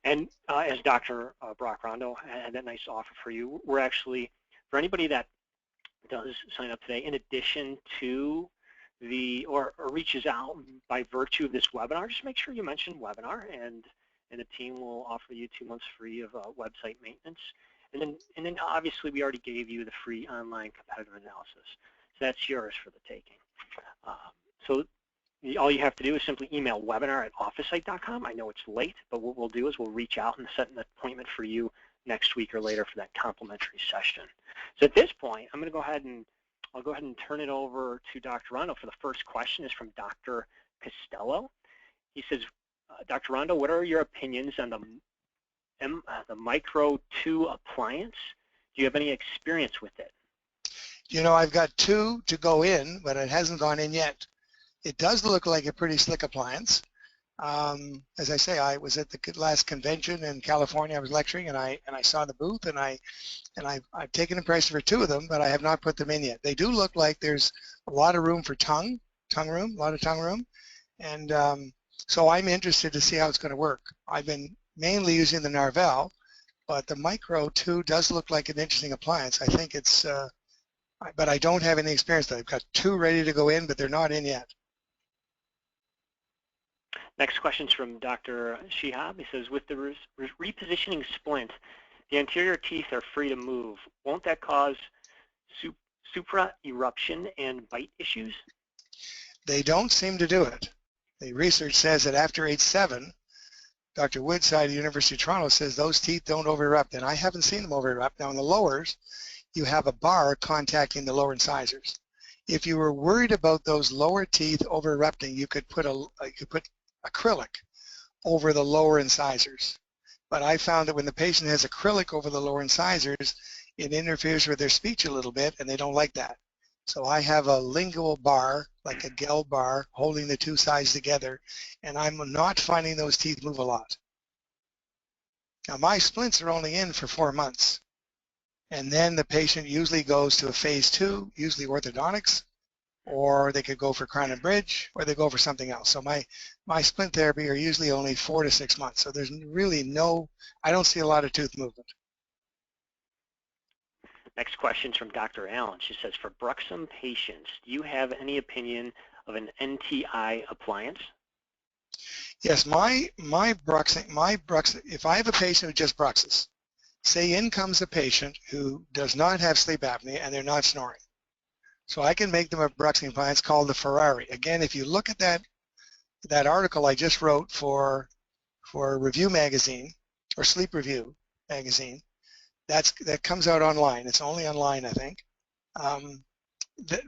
And as Dr. Brock Rondo had that nice offer for you, we're actually, for anybody that does sign up today, in addition to the, or reaches out by virtue of this webinar, just make sure you mention webinar, and the team will offer you 2 months free of website maintenance. And then obviously we already gave you the free online competitive analysis. So that's yours for the taking. So all you have to do is simply email webinar@officesite.com. I know it's late, but what we'll do is we'll reach out and set an appointment for you next week or later for that complimentary session. So at this point, I'm going to go ahead and I'll go ahead and turn it over to Dr. Rondo for the first question. Is from Dr. Costello. He says, Dr. Rondo, what are your opinions on the Micro 2 appliance? Do you have any experience with it? You know, I've got 2 to go in, but it hasn't gone in yet. It does look like a pretty slick appliance. As I say, I was at the last convention in California. I was lecturing, and I saw the booth, and I've taken a price for 2 of them, but I have not put them in yet. They do look like there's a lot of room for tongue room, a lot of tongue room, and so I'm interested to see how it's going to work. I've been mainly using the Narvel, but the Micro 2 does look like an interesting appliance. I think it's, but I don't have any experience with it. I've got 2 ready to go in, but they're not in yet. Next question is from Dr. Shihab. He says, with the repositioning splint, the anterior teeth are free to move. Won't that cause supra-eruption and bite issues? They don't seem to do it. The research says that after age 7, Dr. Woodside at the University of Toronto says those teeth don't over-erupt, and I haven't seen them over-erupt. Now in the lowers, you have a bar contacting the lower incisors. If you were worried about those lower teeth over-erupting, you could put acrylic over the lower incisors. But I found that when the patient has acrylic over the lower incisors, it interferes with their speech a little bit, and they don't like that. So I have a lingual bar, like a gel bar, holding the 2 sides together, and I'm not finding those teeth move a lot. Now my splints are only in for 4 months, and then the patient usually goes to a phase 2, usually orthodontics, or they could go for crown and bridge, or they go for something else. So my splint therapy are usually only 4 to 6 months. So there's really I don't see a lot of tooth movement. Next question is from Dr. Allen. She says, for bruxism patients, do you have any opinion of an NTI appliance? Yes, my bruxing, if I have a patient who just bruxes, say in comes a patient who does not have sleep apnea and they're not snoring. So I can make them a bruxing appliance called the Ferrari. Again, if you look at that article I just wrote for Review Magazine, or Sleep Review Magazine, that comes out online. It's only online, I think.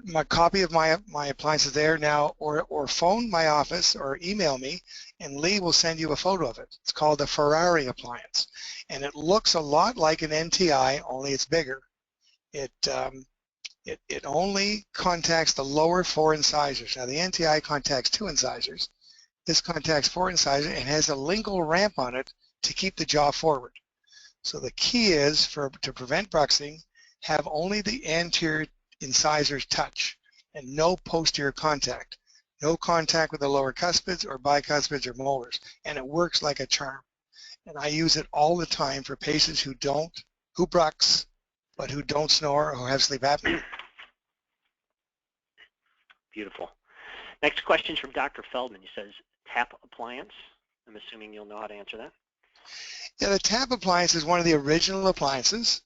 My copy of my appliance is there now, or phone my office or email me, and Lee will send you a photo of it. It's called the Ferrari appliance, and it looks a lot like an NTI, only it's bigger. It only contacts the lower 4 incisors. Now the NTI contacts 2 incisors. This contacts 4 incisors and has a lingual ramp on it to keep the jaw forward. So the key is to prevent bruxing, have only the anterior incisors touch and no posterior contact. No contact with the lower cuspids or bicuspids or molars, and it works like a charm. And I use it all the time for patients who brux, but who don't snore or have sleep apnea. Beautiful. Next question is from Dr. Feldman. He says, tap appliance. I'm assuming you'll know how to answer that. Yeah, the tap appliance is one of the original appliances,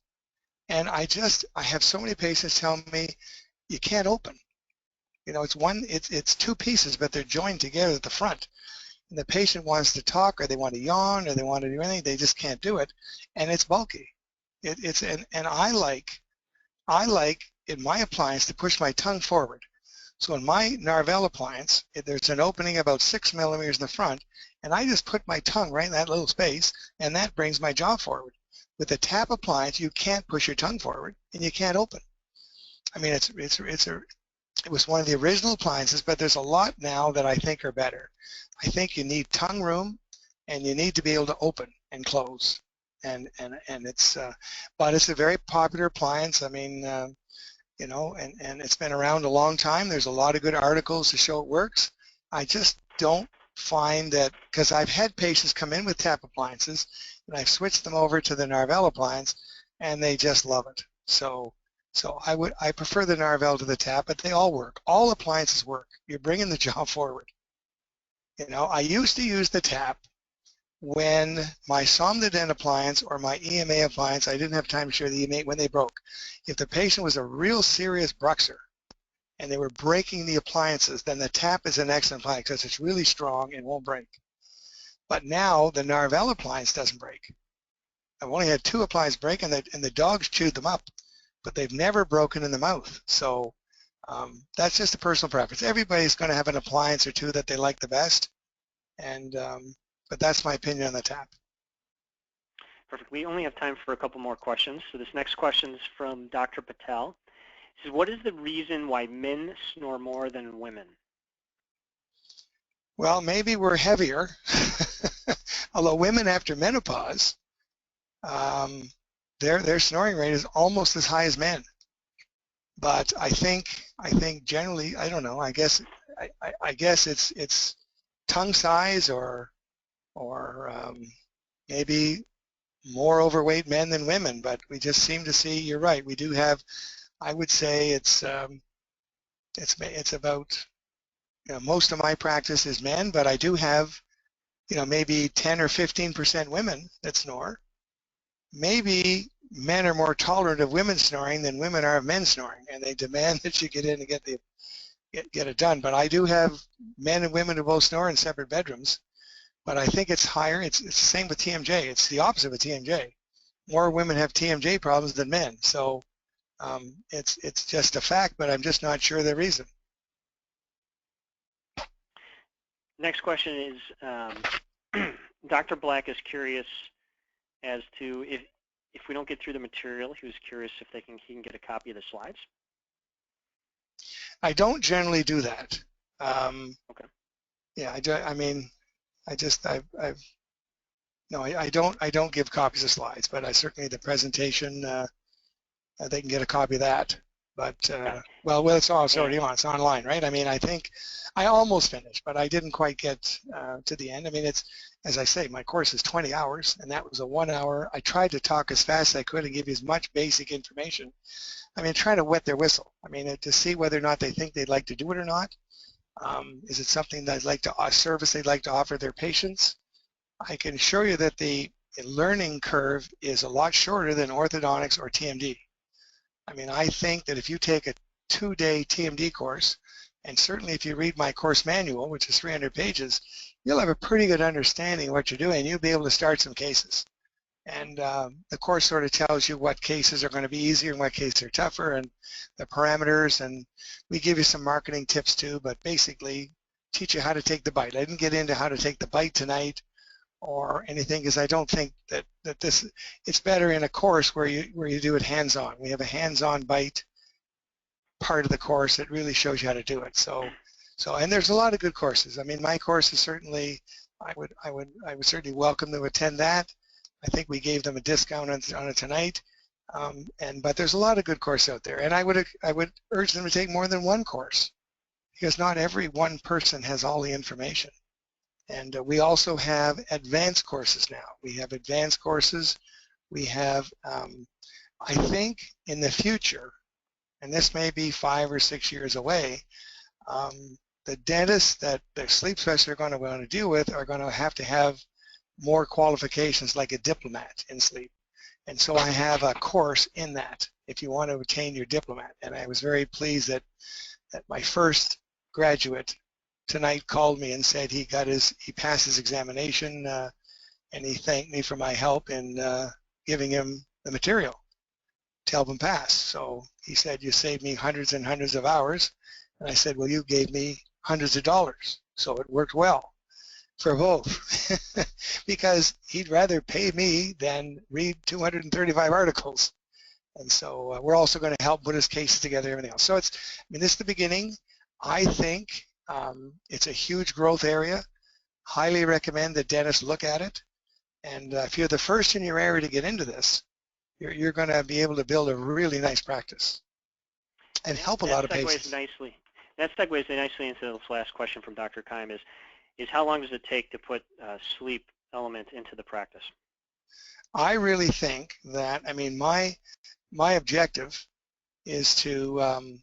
and I have so many patients tell me you can't open. You know, it's 2 pieces, but they're joined together at the front. And the patient wants to talk, or they want to yawn, or they want to do anything, they just can't do it, and it's bulky. And I like in my appliance to push my tongue forward. So in my Narvel appliance, there's an opening about 6 millimeters in the front, and I just put my tongue right in that little space, and that brings my jaw forward. With the tap appliance, you can't push your tongue forward, and you can't open. I mean, It was one of the original appliances, but there's a lot now that I think are better. I think you need tongue room, and you need to be able to open and close. And it's, but it's a very popular appliance. I mean, you know, and it's been around a long time. There's a lot of good articles to show it works. I just don't find that, because I've had patients come in with tap appliances, and I've switched them over to the Narvel appliance, and they just love it. So I prefer the Narvel to the tap, but they all work. All appliances work. You're bringing the job forward. You know, I used to use the tap when my Somnodent appliance or my EMA appliance, I didn't have time to share the EMA when they broke. If the patient was a real serious bruxer and they were breaking the appliances, then the tap is an excellent appliance because it's really strong and won't break. But now the Narvel appliance doesn't break. I've only had 2 appliances break, and the dogs chewed them up, but they've never broken in the mouth. So that's just a personal preference. Everybody's going to have an appliance or 2 that they like the best, and but that's my opinion on the tap. Perfect. We only have time for a couple more questions. So this next question is from Dr. Patel. He says, what is the reason why men snore more than women? Well, maybe we're heavier, although women after menopause, their snoring rate is almost as high as men. But I think generally, I don't know. I guess it's tongue size or maybe more overweight men than women. But we just seem to see. You're right. We do have. I would say it's about. You know, most of my practice is men, but I do have, you know, maybe 10 or 15% women that snore. Maybe men are more tolerant of women snoring than women are of men snoring, and they demand that you get in and get it done. But I do have men and women who both snore in separate bedrooms. But I think it's higher. It's the same with TMJ. It's the opposite with TMJ. More women have TMJ problems than men. So it's just a fact, but I'm just not sure the reason. Next question is, Dr. Black is curious as to if we don't get through the material, he was curious if he can get a copy of the slides. I don't generally do that. Okay. Yeah, I don't give copies of slides, but I certainly the presentation, they can get a copy of that. But well, it's already on. It's online, right? I mean, I think I almost finished, but I didn't quite get to the end. I mean, it's, as I say, my course is 20 hours, and that was a 1 hour. I tried to talk as fast as I could and give you as much basic information. I mean, trying to wet their whistle. I mean, to see whether or not they think they'd like to do it or not. Is it something that a service they'd like to offer their patients? I can assure you that the learning curve is a lot shorter than orthodontics or TMD. I mean, I think that if you take a 2-day TMD course, and certainly if you read my course manual, which is 300 pages, you'll have a pretty good understanding of what you're doing. You'll be able to start some cases. And the course sort of tells you what cases are going to be easier and what cases are tougher, and the parameters, and we give you some marketing tips too, but basically teach you how to take the bite. I didn't get into how to take the bite tonight or anything, because I don't think that it's better in a course where you do it hands-on. We have a hands-on bite part of the course that really shows you how to do it. So and there's a lot of good courses. I mean, my course is certainly, I would certainly welcome them to attend that. I think we gave them a discount on it tonight. But there's a lot of good courses out there, and I would urge them to take more than one course, because not every one person has all the information. And we also have advanced courses now. We have advanced courses. We have, I think in the future, and this may be 5 or 6 years away, the dentists that the sleep specialists are going to want to deal with are going to have more qualifications, like a diplomat in sleep. And so I have a course in that if you want to obtain your diplomat. And I was very pleased that my first graduate tonight called me and said he passed his examination, and he thanked me for my help in giving him the material to help him pass. So he said, you saved me hundreds and hundreds of hours. And I said, well, you gave me hundreds of dollars. So it worked well for both, because he'd rather pay me than read 235 articles. And so we're also going to help put his cases together, everything else. So it's, I mean, this is the beginning. I think it's a huge growth area. Highly recommend that dentists look at it. And if you're the first in your area to get into this, you're going to be able to build a really nice practice and help a lot of patients. That segues nicely into this last question from Dr. Keim is how long does it take to put sleep element into the practice? I really think that, I mean, my objective is to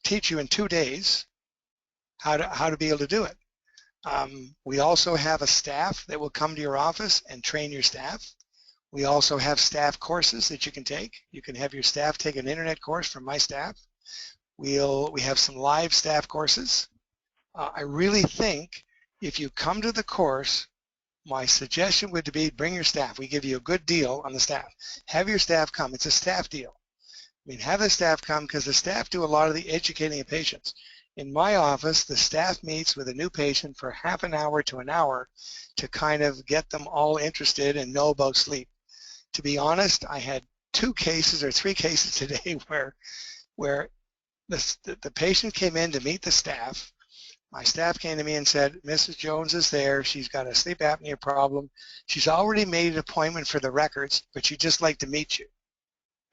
teach you in 2 days how to be able to do it. We also have a staff that will come to your office and train your staff. We also have staff courses that you can take. You can have your staff take an internet course from my staff. We have some live staff courses. I really think if you come to the course, my suggestion would be bring your staff. We give you a good deal on the staff. Have your staff come. It's a staff deal. I mean, have the staff come because the staff do a lot of the educating of patients. In my office, the staff meets with a new patient for half an hour to an hour to kind of get them all interested and know about sleep. To be honest, I had 2 cases or 3 cases today where the patient came in to meet the staff. My staff came to me and said, Mrs. Jones is there. She's got a sleep apnea problem. She's already made an appointment for the records, but she'd just like to meet you.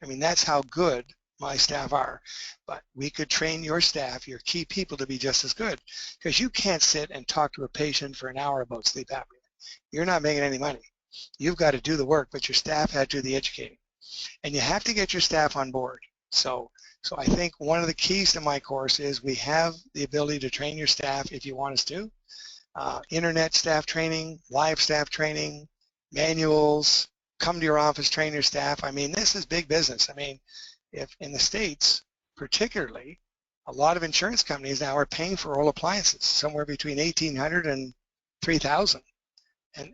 I mean, that's how good my staff are. But we could train your staff, your key people, to be just as good, because you can't sit and talk to a patient for an hour about sleep apnea. You're not making any money. You've got to do the work, but your staff had to do the educating. And you have to get your staff on board. So I think one of the keys to my course is we have the ability to train your staff if you want us to. Internet staff training, live staff training, manuals, come to your office, train your staff. I mean, this is big business. I mean, if in the States, particularly, a lot of insurance companies now are paying for oral appliances, somewhere between $1,800 and $3,000.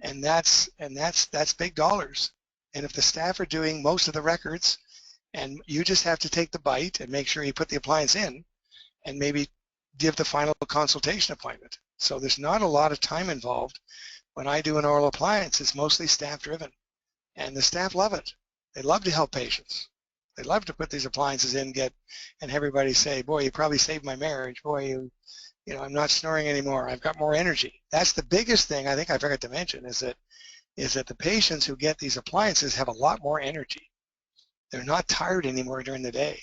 And that's big dollars. And if the staff are doing most of the records, and you just have to take the bite and make sure you put the appliance in and maybe give the final consultation appointment. So there's not a lot of time involved. When I do an oral appliance, it's mostly staff driven. And the staff love it. They love to help patients. They love to put these appliances in, and everybody say, boy, you probably saved my marriage. Boy, you know, I'm not snoring anymore. I've got more energy. That's the biggest thing I think I forgot to mention is that the patients who get these appliances have a lot more energy. They're not tired anymore during the day,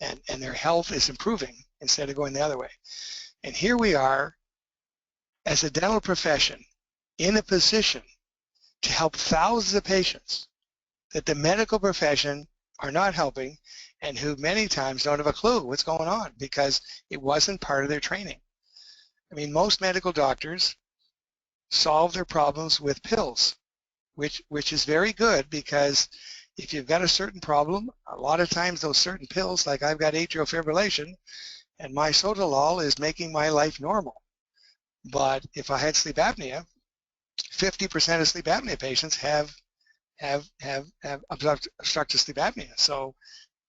and their health is improving instead of going the other way. And here we are as a dental profession in a position to help thousands of patients that the medical profession are not helping and who many times don't have a clue what's going on because it wasn't part of their training. I mean, most medical doctors solve their problems with pills, which is very good because if you've got a certain problem, a lot of times those certain pills, like I've got atrial fibrillation, and my sotalol is making my life normal. But if I had sleep apnea, 50% of sleep apnea patients have obstructive sleep apnea. So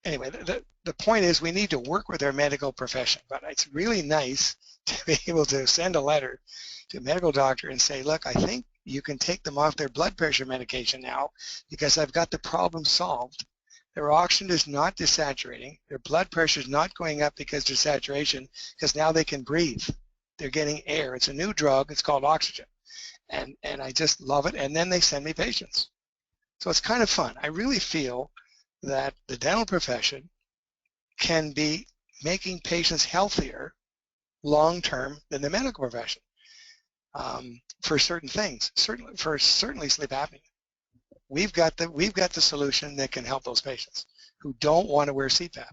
anyway, the point is we need to work with our medical profession, but it's really nice to be able to send a letter to a medical doctor and say, look, I think you can take them off their blood pressure medication now because I've got the problem solved. Their oxygen is not desaturating. Their blood pressure is not going up because there's saturation because now they can breathe. They're getting air. It's a new drug. It's called oxygen. And I just love it. And then they send me patients. So it's kind of fun. I really feel that the dental profession can be making patients healthier long-term than the medical profession. For certain things, certainly sleep apnea. We've got the solution that can help those patients who don't want to wear CPAP.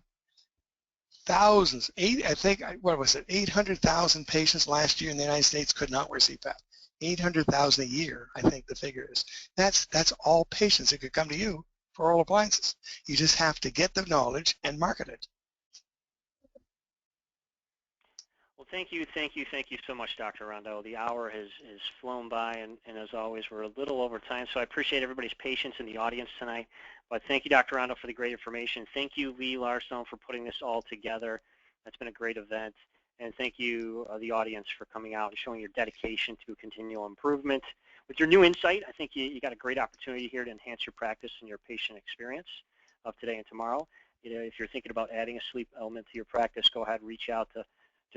Thousands, I think, what was it, 800,000 patients last year in the United States could not wear CPAP. 800,000 a year, I think the figure is. That's all patients that could come to you for oral appliances. You just have to get the knowledge and market it. Well, thank you so much, Dr. Rondeau. The hour has flown by, and as always, we're a little over time, so I appreciate everybody's patience in the audience tonight. But thank you, Dr. Rondeau, for the great information. Thank you, Lee Larstone, for putting this all together. That's been a great event. And thank you, the audience, for coming out and showing your dedication to continual improvement. With your new insight, I think you got a great opportunity here to enhance your practice and your patient experience. of today and tomorrow. If you're thinking about adding a sleep element to your practice, go ahead and reach out to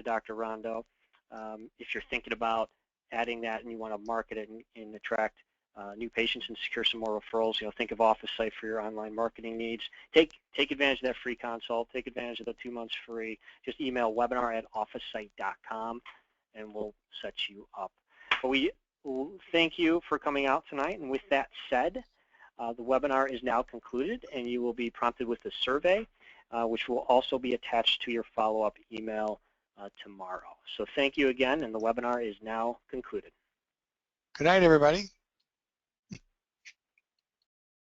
Dr. Rondo. If you're thinking about adding that and you want to market it and attract new patients and secure some more referrals, think of OfficeSite for your online marketing needs. Take advantage of that free consult. Take advantage of the 2 months free. Just email webinar@officesite.com and we'll set you up. But we thank you for coming out tonight. And with that said, the webinar is now concluded, and you will be prompted with a survey, which will also be attached to your follow-up email tomorrow. So thank you again, and the webinar is now concluded. Good night, everybody.